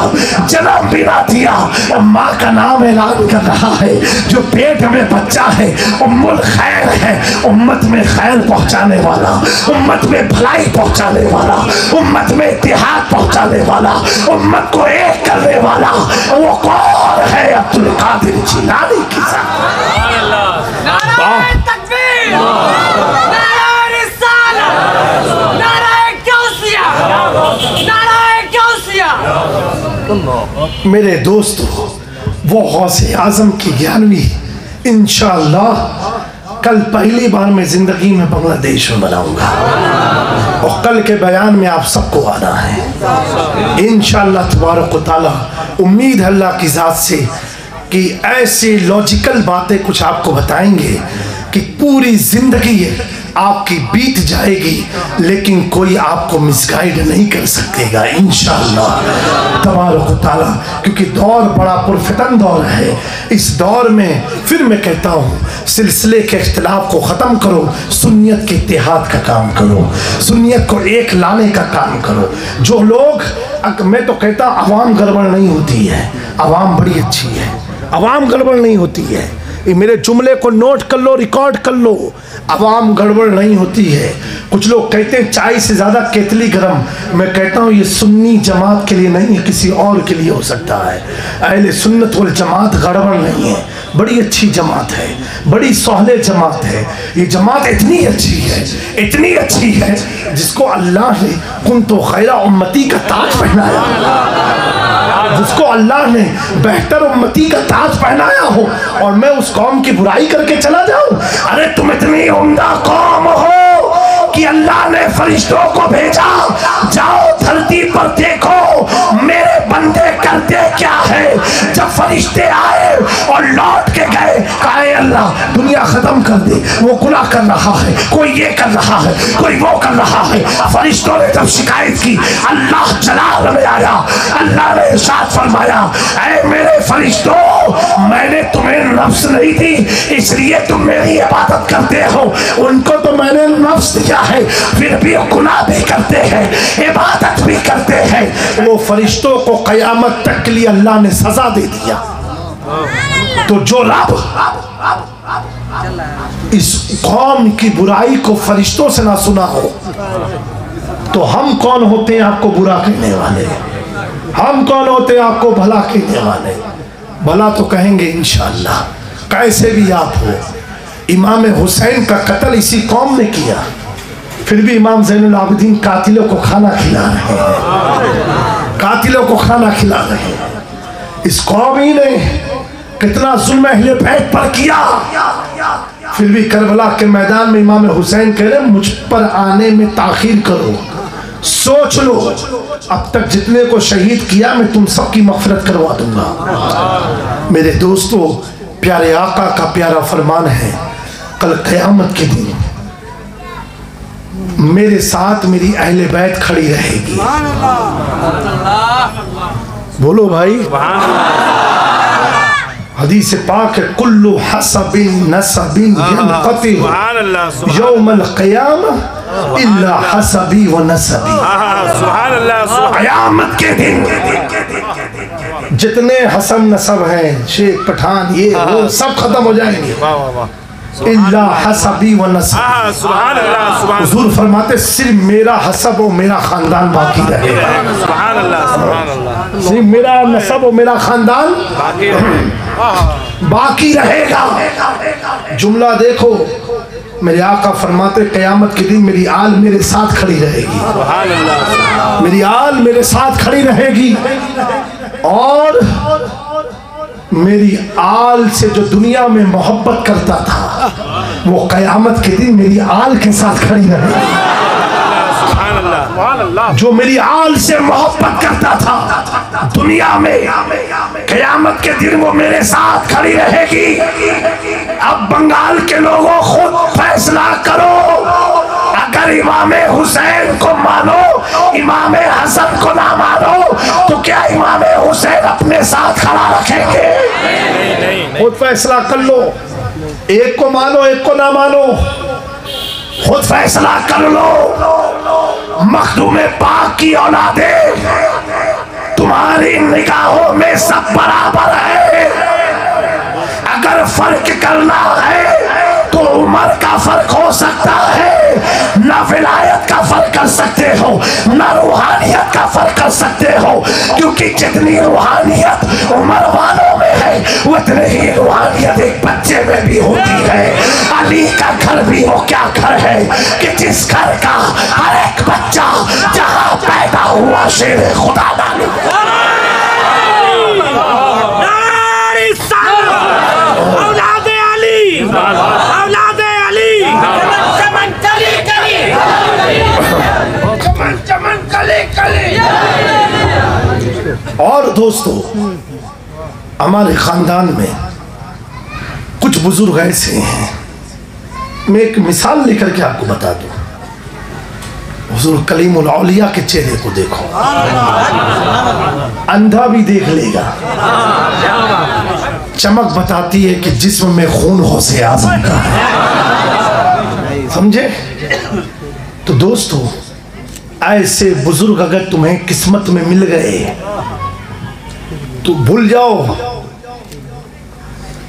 S1: जन्म भी ना दिया, और माँ का नाम ऐलान कर रहा है, जो पेट में बच्चा है उम्मुल खैर है, उम्मत में खैर पहुंचाने वाला, उम्मत में भलाई पहुंचाने वाला, उम्मत में इत्तेहाद पहुंचाने वाला, उम्मत को एक करने वाला, वो कौन है? अब्दुल कादिर जीलानी की मेरे दोस्तों, वो गौसे आजम की 11वीं इंशाअल्लाह कल पहली बार मैं जिंदगी में बांग्लादेश में बनाऊंगा, और कल के बयान में आप सबको आना है इंशाअल्लाह तबारक व तआला। उम्मीद है अल्लाह की ज़ात से कि ऐसी लॉजिकल बातें कुछ आपको बताएंगे कि पूरी जिंदगी आपकी बीत जाएगी, लेकिन कोई आपको मिसगाइड नहीं कर सकेगा इंशाअल्लाह तबारक व तआला, क्योंकि दौर बड़ा पुरफितन दौर है। इस दौर में फिर मैं कहता हूँ, सिलसिले के इख्तिलाफ को ख़त्म करो, सुन्नियत के इत्तेहाद का काम करो, सुन्नियत को एक लाने का काम करो। जो लोग, मैं तो कहता अवाम गड़बड़ नहीं होती है, अवाम बड़ी अच्छी है, अवाम गड़बड़ नहीं होती है। ये मेरे जुमले को नोट कर लो, रिकॉर्ड कर लो, अवाम गड़बड़ नहीं होती है। कुछ लोग कहते हैं चाय से ज़्यादा केतली गरम, मैं कहता हूँ ये सुन्नी जमात के लिए नहीं है, किसी और के लिए हो सकता है। अहले सुन्नत वल जमात गड़बड़ नहीं है, बड़ी अच्छी जमात है, बड़ी सोहले जमात है। ये जमात इतनी अच्छी है, इतनी अच्छी है, जिसको अल्लाह ने कुन्तु खैरा उम्मती का ताज पहनाया, जिसको अल्लाह ने बेहतर उम्मती का ताज पहनाया हो, और मैं उस कौम की बुराई करके चला जाऊं? अरे तुम इतनी उम्दा कौम हो कि अल्लाह ने फरिश्तों को भेजा, जाओ धरती पर देखो मेरे बंदे करते क्या है। जब फरिश्ते आए और लौट के गए, कहा अल्लाह दुनिया खत्म कर दे, वो गुनाह कर रहा है, कोई ये कर रहा है, कोई वो कर रहा है। फरिश्तों ने जब शिकायत की, अल्लाह जलाल में आया, अल्लाह ने इरशाद फरमाया, ऐ मेरे फरिश्तों, मैंने तुम्हें नफ्स नहीं दी इसलिए तुम मेरी इबादत करते हो, उनको तो मैंने नफ्स दिया है, फिर भी गुनाह भी करते हैं, इबादत भी करते हैं। वो फरिश्तों को क़यामत तक के लिए अल्लाह ने सजा दे दिया। तो जो रब इस कौम की बुराई को फरिश्तों से ना सुना हो, तो हम कौन होते हैं आपको बुरा कहने वाले? हम कौन होते हैं आपको भला कहने वाले? भला तो कहेंगे इंशाअल्लाह, कैसे भी आप हो। इमाम हुसैन का कत्ल इसी कौम ने किया, फिर भी इमाम ज़ैनुल आबिदीन कातिलों को खाना खिला रहे हैं, कातिलों को खाना खिला रहे हैं। इस कौम ही ने कितना जुल्म अहले बैत पर किया, फिर भी करबला के मैदान में इमाम हुसैन कह रहे मुझ पर आने में ताखीर करो, सोच लो, अब तक जितने को शहीद किया मैं तुम सबकी मग़फ़िरत करवा दूंगा। मेरे दोस्तों, प्यारे आका का प्यारा फरमान है, कल क़यामत के दिन मेरे साथ मेरी अहले बैत खड़ी रहेगी। बोलो भाई, हदीस पाक है, कुल्लु हसबिन नसबिन यनक़ति यौमल क़यामह इल्ला हसबी व नसबी। क़यामत के दिन जितने हसन नसब हैं, शेख पठान ये वो सब खत्म हो जाएंगे। इल्ला हसबी व नसब।
S2: सुभान अल्लाह।
S1: हुजूर फरमाते सिर्फ मेरा हसब और मेरा खानदान बाकी रहेगा।
S2: सुभान अल्लाह, सुभान अल्लाह।
S1: सिर्फ मेरा नसब और मेरा खानदान बाकी रहेगा। जुमला देखो, मेरे आका फरमाते क़यामत के दिन मेरी आल मेरे साथ खड़ी रहेगी।
S2: सुभान अल्लाह।
S1: मेरी आल मेरे साथ खड़ी रहेगी और मेरी आल से जो दुनिया में मोहब्बत करता था वो क़यामत के दिन मेरी आल के साथ खड़ी रहेगी। जो मेरी आल से मोहब्बत करता था दुनिया में, क़यामत के दिन वो मेरे साथ खड़ी रहेगी। अब बंगाल के लोगों खुद फैसला करो, अगर इमाम हुसैन को मानो, इमाम हसन को ना मानो, तो क्या इमाम हुसैन अपने साथ खड़ा रखेंगे? खुद फैसला कर लो, एक को मानो एक को ना मानो, खुद फैसला कर लो। मखदूम पाक की औलादे तुम्हारी निगाहों में सब बराबर है। अगर फर्क करना है तो उम्र का फर्क हो सकता है, ना विलायत का फर्क कर सकते हो, ना रूहानियत का फर्क कर सकते हो, क्योंकि जितनी रूहानियत उम्र वालों में है उतनी ही रूहानियत एक बच्चे में भी होती है। अली का घर भी वो क्या घर है कि जिस घर का हर एक बच्चा जहाँ पैदा हुआ शेर खुदा डाले। और दोस्तों, हमारे खानदान में कुछ बुजुर्ग ऐसे हैं, मैं एक मिसाल लेकर के आपको बता दूं। हुजूर कलीमुल औलिया के चेहरे को देखो, अंधा भी देख लेगा। चमक बताती है कि जिस्म में खून गौसे आज़म का है, समझे? तो दोस्तों, ऐसे बुजुर्ग अगर तुम्हें किस्मत में मिल गए तो भूल जाओ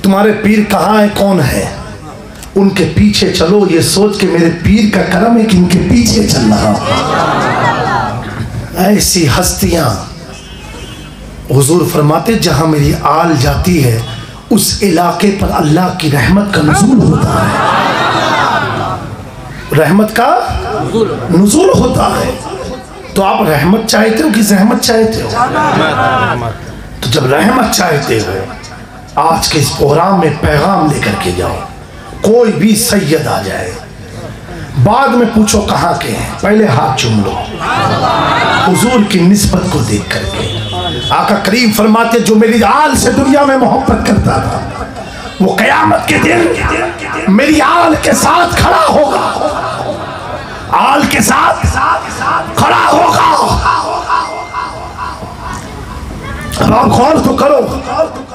S1: तुम्हारे पीर कहाँ है, कौन है, उनके पीछे चलो ये सोच के मेरे पीर का करम है कि इनके पीछे चल रहा हूं। ऐसी हस्तियां हुजूर फरमाते जहां मेरी आल जाती है उस इलाके पर अल्लाह की रहमत का नुज़ूल होता है, रहमत का नुज़ूल होता है। तो आप रहमत चाहते हो कि रहमत चाहते हो? तो जब रहमत चाहते हो आज के इस प्रोग्राम में पैगाम लेकर के जाओ। कोई भी सैयद आ जाए, बाद में पूछो कहाँ के हैं, पहले हाथ चूम लो हुजूर की निस्बत को देख करके। आका करीम फरमाते जो मेरी आल से दुनिया में मोहब्बत करता था वो क़यामत के दिन मेरी आल के साथ खड़ा होगा, आल के साथ खड़ा होगा। अब आप गौर तो करो,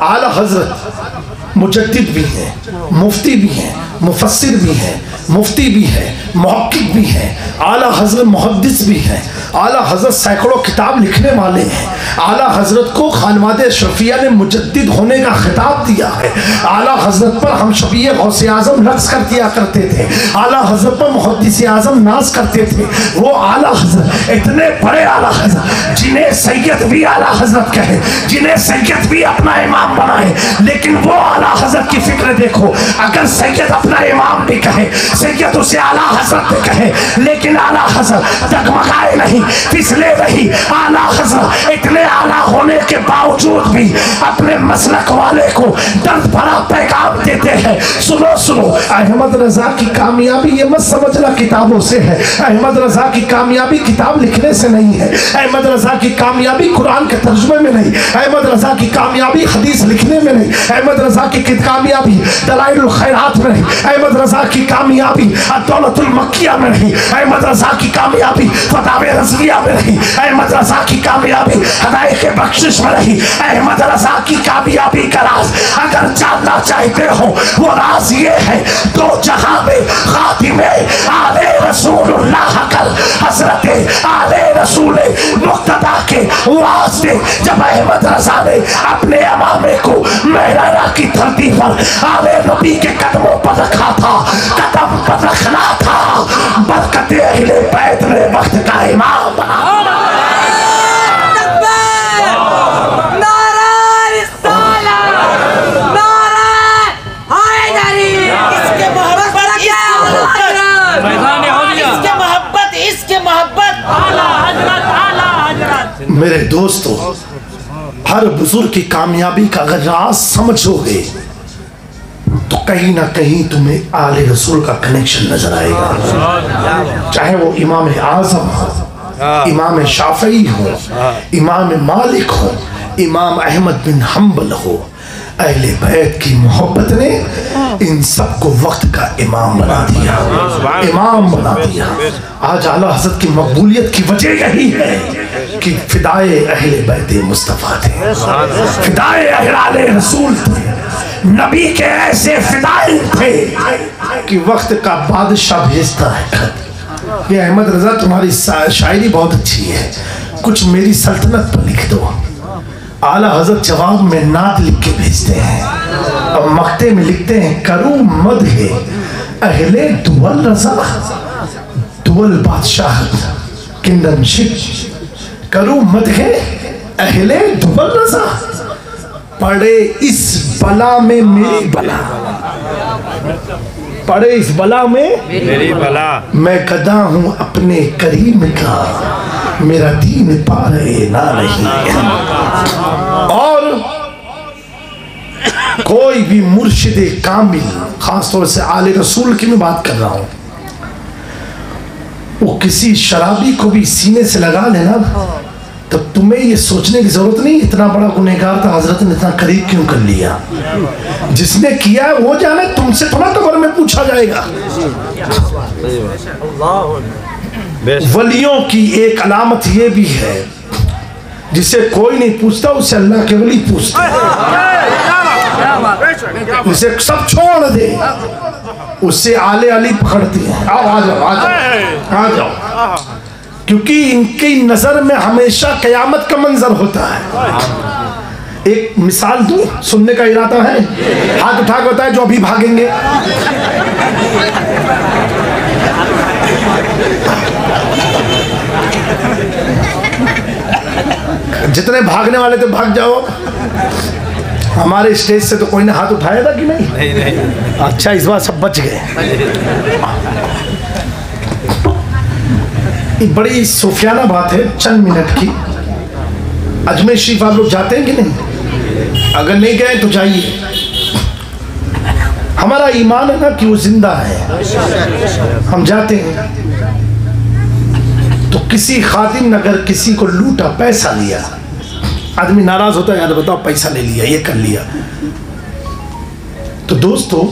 S1: आला हजरत मुजद्दिद भी है, मुफ्ती भी है, मुफस्सिर भी है, मुफ्ती भी है, मुहक्किक भी है, आला हजरत मुहद्दिस भी है, आला हजरत सैकड़ों किताब लिखने वाले हैं। आला हजरत को खानवादे शफिया ने मुजद्दिद होने का खिताब दिया है। आला हजरत पर हम शफिया गौसे आजम रक्स कर दिया करते थे, आला हजरत पर मुहद्दिस आजम नाज करते थे। वो आला हजरत इतने बड़े आला हजरत जिन्हें सैयद भी आला हजरत कहे, जिन्हें सैयद भी अपना इमाम बनाए, लेकिन वो आला हजरत की फिक्र देखो। अगर सैयद अपना इमाम भी कहे, सैयद उसे आला हजरत भी कहे, लेकिन आला हजरत डगमगाए नहीं, फिसले नहीं। आला हजरत इतने आला होने के बावजूद भी अपने मसलक वाले को दर्द भरा पैगाम देते हैं। सुनो सुनो, अहमद रजा की कामयाबी ये मत समझना किताबों से है, अहमद रजा की कामयाबी किताब लिखने से नहीं है, अहमद रजा की कामयाबी कुरान के तर्जुमे में नहीं, अहमद रजा की कामयाबी हदीस लिखने में नहीं, अहमद रजा की कामयाबी दलाइलुल खैरात में नहीं, अहमद रजा की कामयाबी दौलतुल मक्किया में नहीं, अहमद रजा की कामयाबी फतावे रज़विया में नहीं, अहमद रजा की कामयाबी हदायत बख्शिश में नहीं। अहमद रजा की कामयाबी का राज अगर जानना चाहते हो हो वो राज ये है, दो जहां में खातिमे आले रसूलुल्लाह कर हजरत आले रसूल मुक्तदा के वास्ते जब अहमद रजा ने अपने अमामे को मेहराना की धरती पर आले नबी के कदमों पर रखा था, कदम पर रखना था, बरकत अहले बैत ने वक्त का इमाम बना। मेरे दोस्तों, हर बुजुर्ग की कामयाबी का अगर राज समझोगे तो कहीं ना कहीं तुम्हें आले रसूल का कनेक्शन नजर आएगा। चाहे वो इमाम आजम हो, इमाम शाफई हो, इमाम मालिक हो, इमाम अहमद बिन हम्बल हो, अहले बैत की मोहब्बत ने इन सबको वक्त का इमाम बना दिया, इमाम बना दिया। आज आला हज़रत की मकबूलियत की वजह यही है कि फिदाए अहले बैत मुस्तफ़ा थे, फिदाए अहले रसूल थे, नबी के ऐसे फिदाए थे कि वक्त का बादशाह भेजता है कि अहमद रजा तुम्हारी शायरी बहुत अच्छी है, कुछ मेरी सल्तनत पर लिख दो। आला हजरत जवाब में नात लिख के भेजते हैं और मक्ते में लिखते हैं करूं मद है अहले दुवल रजा, दुवल बादशाह किंगडमशिप, करूं मद है अहले दुवल रजा, पड़े इस बला में मेरी बला, पड़े इस बला में मेरी बला, मैं गदा हूं अपने करीम का, मेरा दीन पारे ना नहीं। और कोई भी मुर्शिद कामिल, खासतौर से आले रसूल की मैं बात कर रहा हूं, वो किसी शराबी को भी सीने से लगा लेना तो तुम्हें ये सोचने की जरूरत नहीं इतना बड़ा गुनहगार था, हजरत ने इतना करीब क्यों कर लिया। जिसने किया वो जाने, तुमसे थोड़ा कब्र में पूछा जाएगा। वलियों की एक अलामत ये भी है, जिसे कोई नहीं पूछता उसे अल्लाह के वली पूछते हैं, जिसे सब छोड़ दे उससे आले अली पकड़ती है। आओ आ जाओ, आ जाओ, आ जाओ, क्योंकि इनकी नजर में हमेशा कयामत का मंजर होता है। एक मिसाल दूं, सुनने का इरादा है? हाथ उठा के बताए जो अभी भागेंगे। जितने भागने वाले थे भाग जाओ। हमारे स्टेज से तो कोई ने हाथ उठाया था कि नहीं? नहीं। अच्छा, इस बार सब बच गए। बड़ी सूफियाना बात है, चंद मिनट की। अजमेर शरीफ आप लोग जाते हैं कि नहीं? अगर नहीं गए तो जाइए। हमारा ईमान है ना कि वो जिंदा है। हम जाते हैं तो किसी खादिम ने अगर किसी को लूटा, पैसा लिया, आदमी नाराज होता है, यार बताओ पैसा ले लिया, ये कर लिया। तो दोस्तों,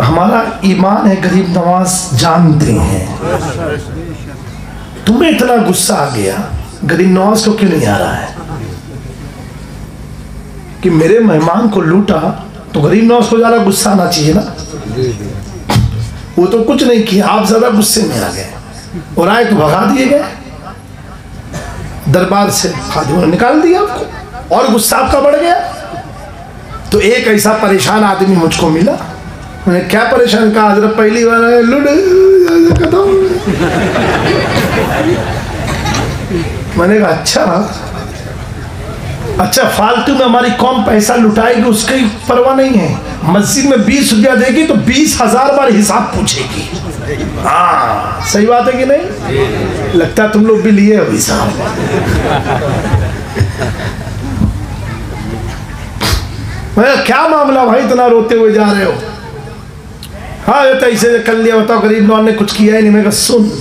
S1: हमारा ईमान है, गरीब नवाज जानते हैं। तुम्हें इतना गुस्सा आ गया, गरीब नवाज को क्यों नहीं आ रहा है कि मेरे मेहमान को लूटा, तो गरीब नवाज को ज्यादा गुस्सा आना चाहिए ना। वो तो कुछ नहीं किया, आप ज्यादा गुस्से में आ गए और आए तो भगा दिए गए दरबार से, खादिमों ने निकाल दिया आपको और गुस्सा आपका बढ़ गया। तो एक ऐसा परेशान आदमी मुझको मिला, मैंने क्या परेशान कहा, हजरत पहली बार मैंने कहा अच्छा फालतू में हमारी कौम पैसा लुटाएगी, उसकी परवाह नहीं है। मस्जिद में 20 रुपया देगी तो 20,000 बार हिसाब पूछेगी। हाँ, सही बात है कि नहीं? लगता है तुम लोग भी लिए हो हिसाब। क्या मामला भाई, इतना रोते हुए जा रहे हो? हाँ, ये तो ऐसे कर लिया, बताओ गरीब नवाज ने कुछ किया ही नहीं। मैं कहा सुन,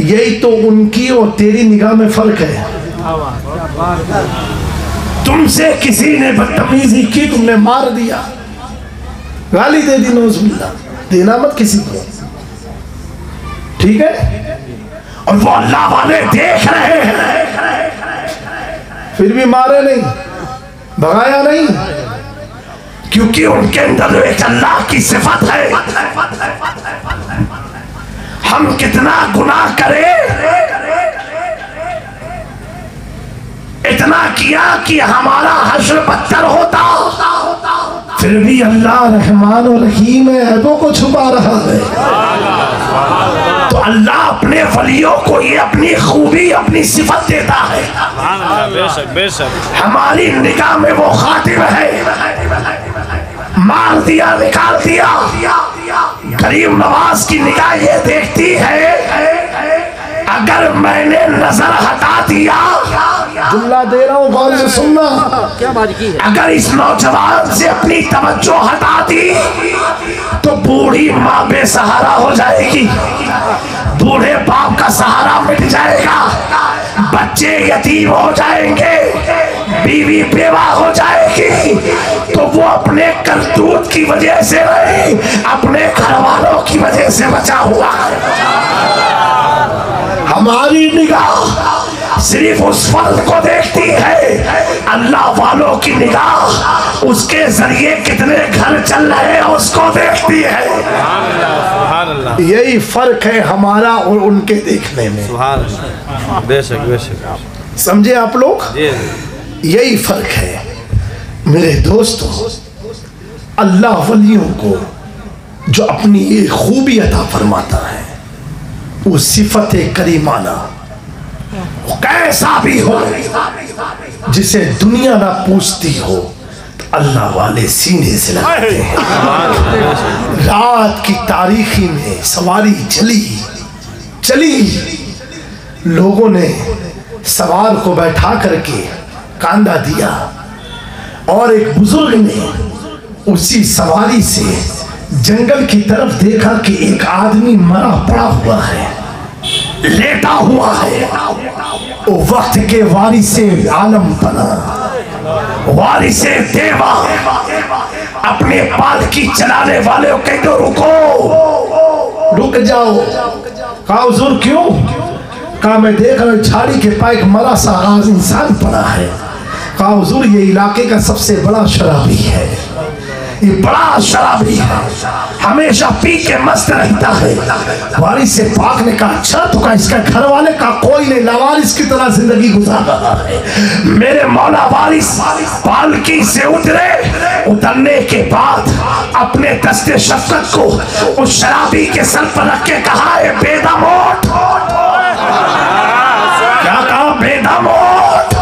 S1: यही तो उनकी और तेरी निगाह में फर्क है। तुमसे किसी ने बदतमीजी की, तुमने मार दिया, गाली दे दी, नौजुबिल्लाह, देना मत किसी को, ठीक है? और वो अल्लाह वाले देख रहे हैं, फिर भी मारे नहीं, भगाया नहीं, क्योंकि उनके अंदर एक अल्लाह की सिफत है। हम कितना गुनाह करें, इतना किया कि हमारा हश्र बदतर होता, फिर भी अल्लाह रहमान और रहीम है, ऐबों को छुपा रहा है। तो अल्लाह अपने वलियों को ये अपनी खूबी, अपनी सिफत देता है।
S2: बेशक बेशक
S1: हमारी निगाह में वो खातिब है, मार दिया निकाल दिया। गरीब नवाज की निगाह ये देखती है, अगर मैंने नजर हटा दिया, जुमला दे रहा हूँ गौर से सुनना,
S3: क्या बात की है?
S1: अगर इस नौजवान से अपनी तवज्जो हटा दी तो बूढ़ी माँ बेसहारा हो जाएगी, बूढ़े बाप का सहारा मिट जाएगा, बच्चे यतीम हो जाएंगे, बीवी बेवा हो जाएगी। तो वो अपने करतूत की वजह से नहीं, अपने घर वालों की वजह से बचा हुआ है। हमारी निगाह सिर्फ उस फर्द को देखती है, अल्लाह वालों की निगाह उसके जरिए कितने घर चल रहे हैं उसको देखती है। यही फर्क है हमारा और उनके देखने में।
S2: बेशक बेशक
S1: समझे आप लोग, यही फर्क है मेरे दोस्तों। अल्लाह वलियों को जो अपनी ये खूबी अता फरमाता है, वो सिफत करीमाना, वो कैसा भी हो, जिसे दुनिया ना पूछती हो, तो अल्लाह वाले सीने से लगाते हैं। रात की तारीखी में सवारी चली, लोगों ने सवार को बैठा करके कांधा दिया, और एक बुजुर्ग ने उसी सवारी से जंगल की तरफ देखा कि एक आदमी मरा पड़ा हुआ है, लेटा हुआ है। वो वक्त के वारिसे आलम बना, वारिसे देवा, अपने पालकी चलाने वाले को कह दो रुक जाओ। कहा हुजूर क्यों? कहा मैं देख रहा हूं झाड़ी के पास मरा सा इंसान पड़ा है। कहा हुजूर ये इलाके का सबसे बड़ा शराबी है, ये बड़ा शराबी है, हमेशा पी के मस्त रहता है। वारिस से पाक ने कहा अच्छा, तो कहा इसका घर वाले का कोई नहीं, लावारिस की तरह जिंदगी गुजार रहा है। मेरे मौला वारिस पालकी से उतरने के बाद अपने दस्ते शफकत को उस शराबी के सर पर रख के कहा है बेदामोट। क्या कहा? बेदामोट।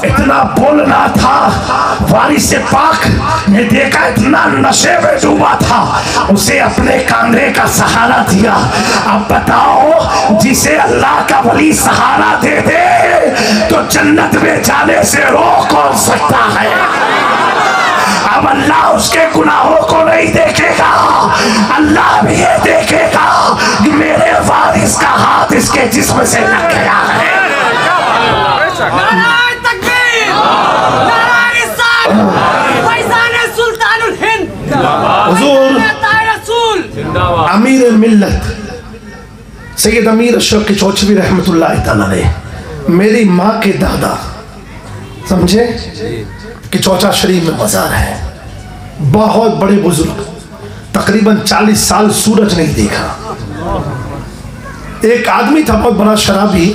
S1: इतना बोलना था, वारिस से पाक ने देखा इतना नशे में डूबा था, उसे अपने कंधे का सहारा दिया। अब बताओ, जिसे अल्लाह का वली सहारा दे दे तो जन्नत में जाने से रोक कौन सकता है? अब अल्लाह उसके गुनाहों को नहीं देखेगा, अल्लाह भी ये देखेगा कि मेरे वारिस का हाथ इसके जिस्म से लग गया है। अमीर मिल्लत सैयद अमीर अशरफ के चौचवी रहमतुल्लाह तआला अलैह, मेरी माँ के दादा, समझे कि चौचा शरीफ में मजार है, बहुत बड़े बुजुर्ग, तकरीबन 40 साल सूरज नहीं देखा। एक आदमी था बहुत बड़ा शराबी,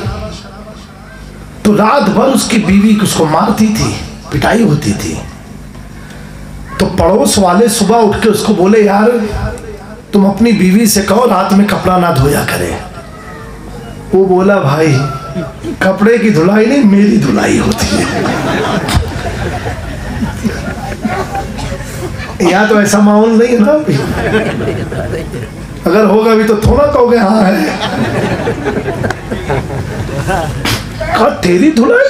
S1: तो रात भर उसकी बीवी उसको मारती थी, पिटाई होती थी। तो पड़ोस वाले सुबह उठ के उसको बोले यार तुम अपनी बीवी से कहो रात में कपड़ा ना धोया करे। वो बोला भाई कपड़े की धुलाई नहीं मेरी धुलाई होती है। यहाँ तो ऐसा माहौल नहीं है ना अभी, अगर होगा भी तो थोड़ा कहोगे हाँ है। कहा तेरी धुलाई?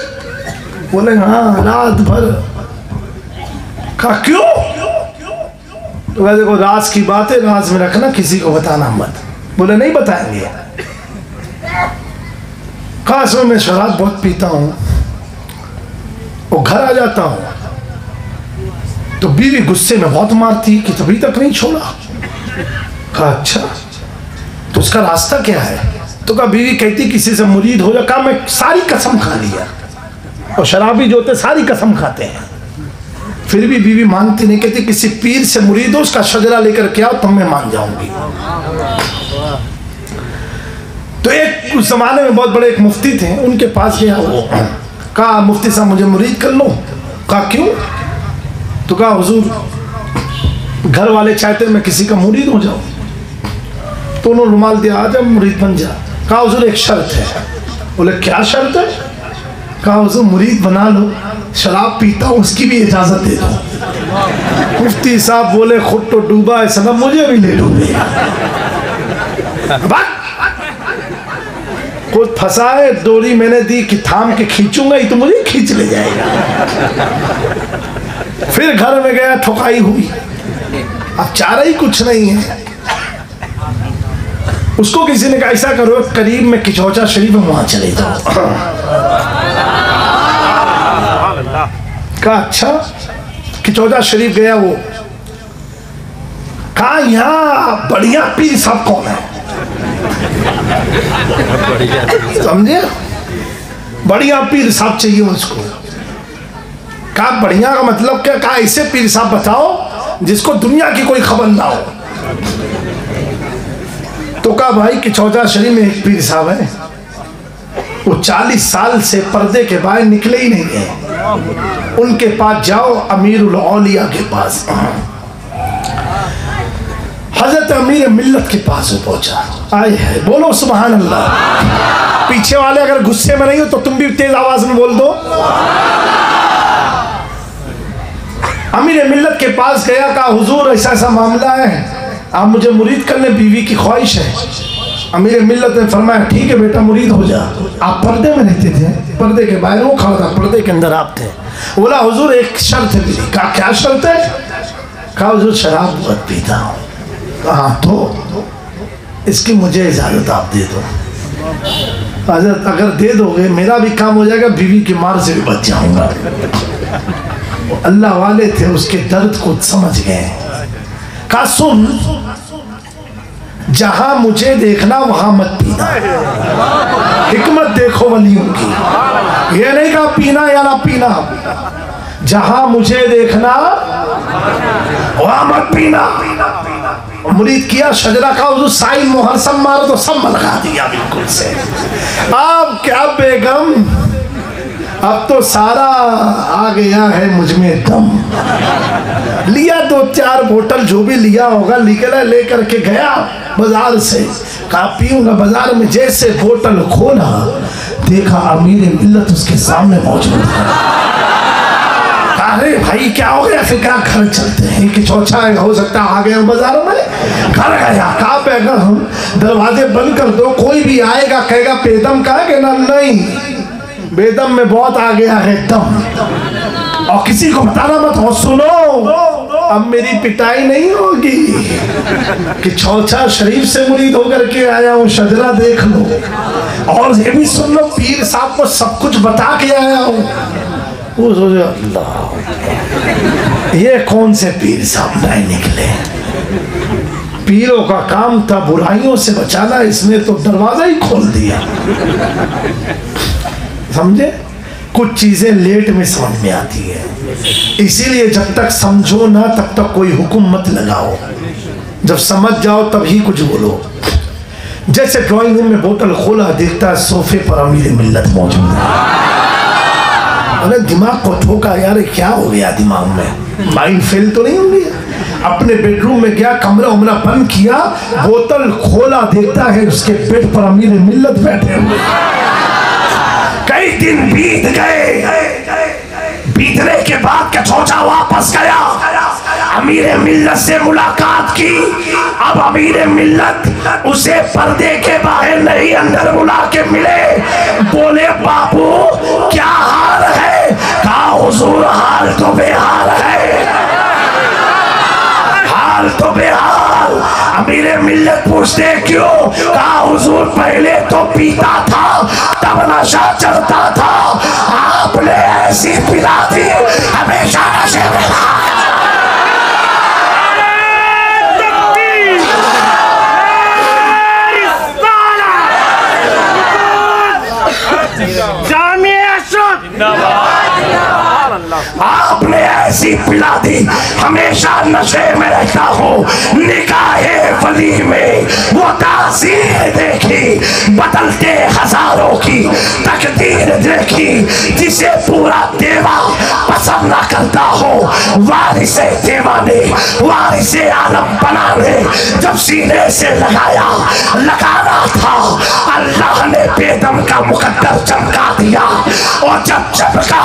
S1: बोले हाँ रात भर। कहा क्यों? तो वैसे देखो राज की बात है, राज में रखना, किसी को बताना मत। बोले नहीं बताएंगे। कहा इसमें मैं शराब बहुत पीता हूँ, वो घर आ जाता हूँ तो बीवी गुस्से में बहुत मारती कि तभी तक नहीं छोड़ा। कहा अच्छा, तो उसका रास्ता क्या है? तो कहा बीवी कहती किसी से मुरीद हो जा। कहा मैं सारी कसम खा लिया, और शराबी जो होते सारी कसम खाते हैं। फिर भी बीवी मानती नहीं, कहती किसी पीर से मुरीद हो, उसका शजरा लेकर के आओ तब मैं मान जाऊंगी। तो एक उस जमाने में बहुत बड़े एक मुफ्ती थे, उनके पास गया वो, कहा मुफ्ती साहब मुझे मुरीद कर लो। कहा क्यों? तो कहा हुजूर घर वाले चाहते मैं किसी का मुरीद हो जाऊं। तो उन्होंने रुमाल दिया, आ जा मुरीद बन जा। कहा हुजूर एक शर्त है। बोले क्या शर्त है? कहा हुजूर मुरीद बना लो, शराब पीता हूँ उसकी भी इजाजत दे दो। मुफ्ती साहब बोले खुद तो डूबा है सनम, मुझे भी ले डूबे। खुद फंसाए, डोरी मैंने दी कि थाम के खींचूंगा ही तो मुझे खींच ले जाएगा। फिर घर में गया, ठुकाई हुई, अब चारा ही कुछ नहीं है। उसको किसी ने कहा ऐसा करो करीब में किचौचा शरीफ है वहां चले जाओ। कहा अच्छा। किचौचा शरीफ गया वो, कहा यहाँ बढ़िया पीर साहब कौन है? समझे? बढ़िया पीर साहब चाहिए उसको। कहा बढ़िया का मतलब क्या? कहा ऐसे पीर साहब बताओ जिसको दुनिया की कोई खबर ना हो। तो कहा भाई किचौजा शरीफ में एक पीर साहब है, वो 40 साल से पर्दे के बाहर निकले ही नहीं है, उनके पास जाओ, अमीरुल औलिया के पास। हजरत अमीर मिल्लत के पास वो पहुंचा। आए है, बोलो सुभान अल्लाह। पीछे वाले अगर गुस्से में नहीं हो तो तुम भी तेज आवाज में बोल दो। अमीर मिल्लत के पास गया, कहा हुजूर ऐसा ऐसा मामला है, आप मुझे मुरीद करने, बीवी की ख्वाहिश है। अमीर मिल्लत ने फरमाया ठीक है बेटा मुरीद हो जा। आप पर्दे में रहते थे? पर्दे के बाहर वो खड़ा था, पर्दे के अंदर आप थे। बोला हुजूर एक शर्त है मेरी। कहा क्या शर्त है? कहा हुजूर शराब बहुत पीता हूँ। कहा तो इसकी मुझे इजाजत आप दे दो। हजरत अगर दे दोगे मेरा भी काम हो जाएगा, बीवी की मार से भी बच जाऊंगा। अल्लाह वाले थे, उसके दर्द को समझ गए। कहा सुन, जहां मुझे देखना वहां मत पीना। हिकमत देखो वलियों की, ये नहीं कहा पीना या ना पीना, जहां मुझे देखना वहां मत पीना। मुरीद किया, शजरा का उस साइन मोहर सब मारो तो सब लगा दिया बिल्कुल से। अब क्या बेगम, अब तो सारा आ गया है मुझ में दम। लिया 2-4 बोतल जो भी लिया होगा, निकला लेकर के गया बाजार से। कहा पीऊंगा। बाजार में जैसे बोतल खोला, देखा अमीर मिल्लत उसके सामने मौजूद है। अरे भाई क्या हो गया? फिर क्या घर चलते हैं कि चौथा हो सकता है आ गए बाजार में। घर गया, कहा बेगम हम दरवाजे बंद कर दो, कोई भी आएगा कहेगा बेदम का है कि ना? नहीं, बेदम में बहुत आ गया है दम, और किसी को बताना मत हो। सुनो अब मेरी पिटाई नहीं होगी कि चौथा शरीफ से मुरीद होकर के आया हूँ, शजरा देख लो। और ये भी सुन लो पीर साहब को सब कुछ बता के आया हूँ। वो सोचे अल्लाह ये कौन से पीर साहब नहीं निकले। पीरों का काम था बुराइयों से बचाना, इसने तो दरवाजा ही खोल दिया। समझे? कुछ चीजें लेट में समझ में आती है, इसीलिए जब तक समझो ना तब तक कोई हुक्म मत लगाओ, जब समझ जाओ तभी कुछ बोलो। जैसे ड्राइंग रूम में बोतल खोला, देखता है सोफे पर अमीर मिल्लत मौजूद है। अरे दिमाग को ठोका, यार क्या हो गया दिमाग में, माइंड फेल तो नहीं हो गया? अपने बेडरूम में गया, कमरा उमरा बंद किया, बोतल खोला, देखता है उसके बेड पर अमीर मिल्लत बैठे हुए। कई दिन बीत गए, बीतने के बाद क्या सोचा वापस गया, अमीर मिल्लत से मुलाकात की। अब अमीर मिल्लत उसे पर्दे के बाहर नहीं अंदर बुला के मिले। बोले बाबू क्या हाल है? कहा हुजूर हाल तो बेहाल है, हाल तो बेहाल। अमीर मिल्लत पूछते क्यों? कहा हुजूर पहले तो पीता था, तब नशा चढ़ता था, आपने ऐसी पिला दी हमेशा नशे में। आपने ऐसी पिला दी, हमेशा नशे में रहता हूँ। निगाहे वली में वो तासीर देखी, बदलते हजारों की तकदीर देखी, जिसे पूरा देवा पसंद न करता हो। वारिसे देवाने, वारिसे आलम बनाने जब सीने से लगाना था, अल्लाह ने बेदम का मुकद्दर चमका दिया, और जब चमका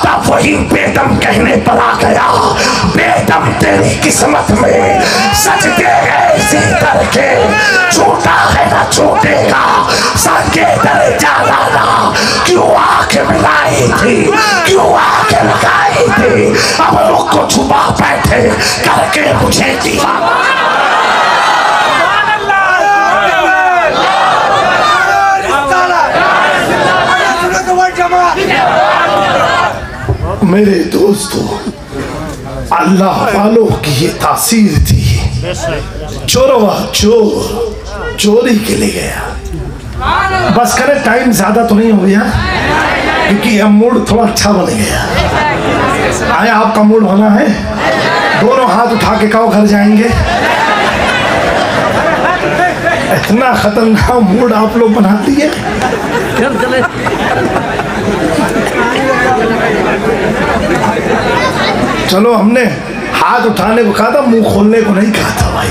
S1: तब वही बेदम कहने पर आ गया, बेदम तेरी किस्मत में सजदे ऐसे करके छूटा है ना छूटेगा, संगे डरे जाना ना। क्यों आंख मिलाई थी, क्यों आंख लगाई थी, अब रुख को छुपा बैठे करके मुझे दीवाना। मेरे दोस्तों, अल्लाह वालों की ये तासीर थी। चोरवा चोर चोरी के लिए गया, बस करे टाइम ज्यादा तो नहीं हो गया, क्योंकि अब मूड थोड़ा अच्छा बन गया। आया आपका मूड होना है, दोनों हाथ उठा के कहो घर जाएंगे। इतना खतरनाक मूड आप लोग बनाती है। चलो, हमने हाथ उठाने को कहा था, मुंह खोलने को नहीं कहा था भाई।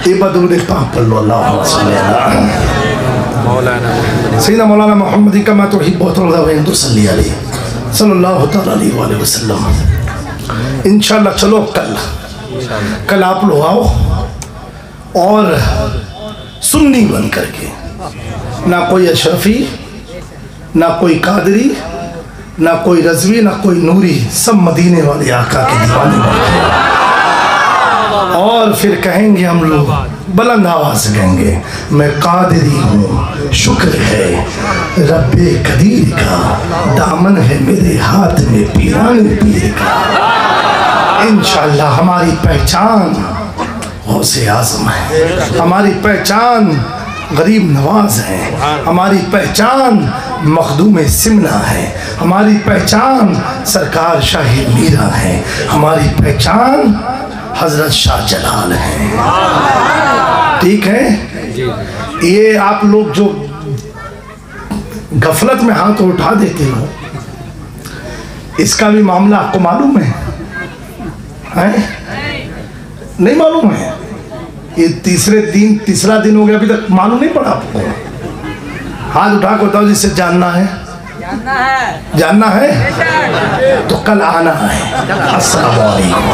S1: ये बदूर पाक पर लो, अल्लाह सैयदना मौलाना मोहम्मद कमा तो ही बहुत सल्लल्लाहु अलैहि वसल्लम। इंशाल्लाह चलो कल आप लोग आओ, और सुन्नी बन करके, ना कोई अशरफी, ना कोई कादरी, ना कोई रजवी, ना कोई नूरी, सब मदीने वाले आका के दीवाने बन, और फिर कहेंगे हम लोग बुलंद आवाज से कहेंगे, मैं कादरी हूँ, शुक्र है रब्बे कदीर का, दामन है मेरे हाथ में पीरान पीर का। इंशाअल्लाह हमारी पहचान गौसे आज़म है, हमारी पहचान गरीब नवाज है, हमारी पहचान मखदूम सिमना है, हमारी पहचान सरकार शाही मीरा है, हमारी पहचान हजरत शाह जलाल है। ठीक है, ये आप लोग जो गफलत में हाथ उठा देते हो, इसका भी मामला आपको मालूम है? नहीं मालूम है? ये तीसरा दिन हो गया, अभी तक मालूम नहीं पड़ा आपको? हाथ उठा कर बताओ जिससे जानना है। जानना है तो कल आना है। अस्सलाम वालेकुम।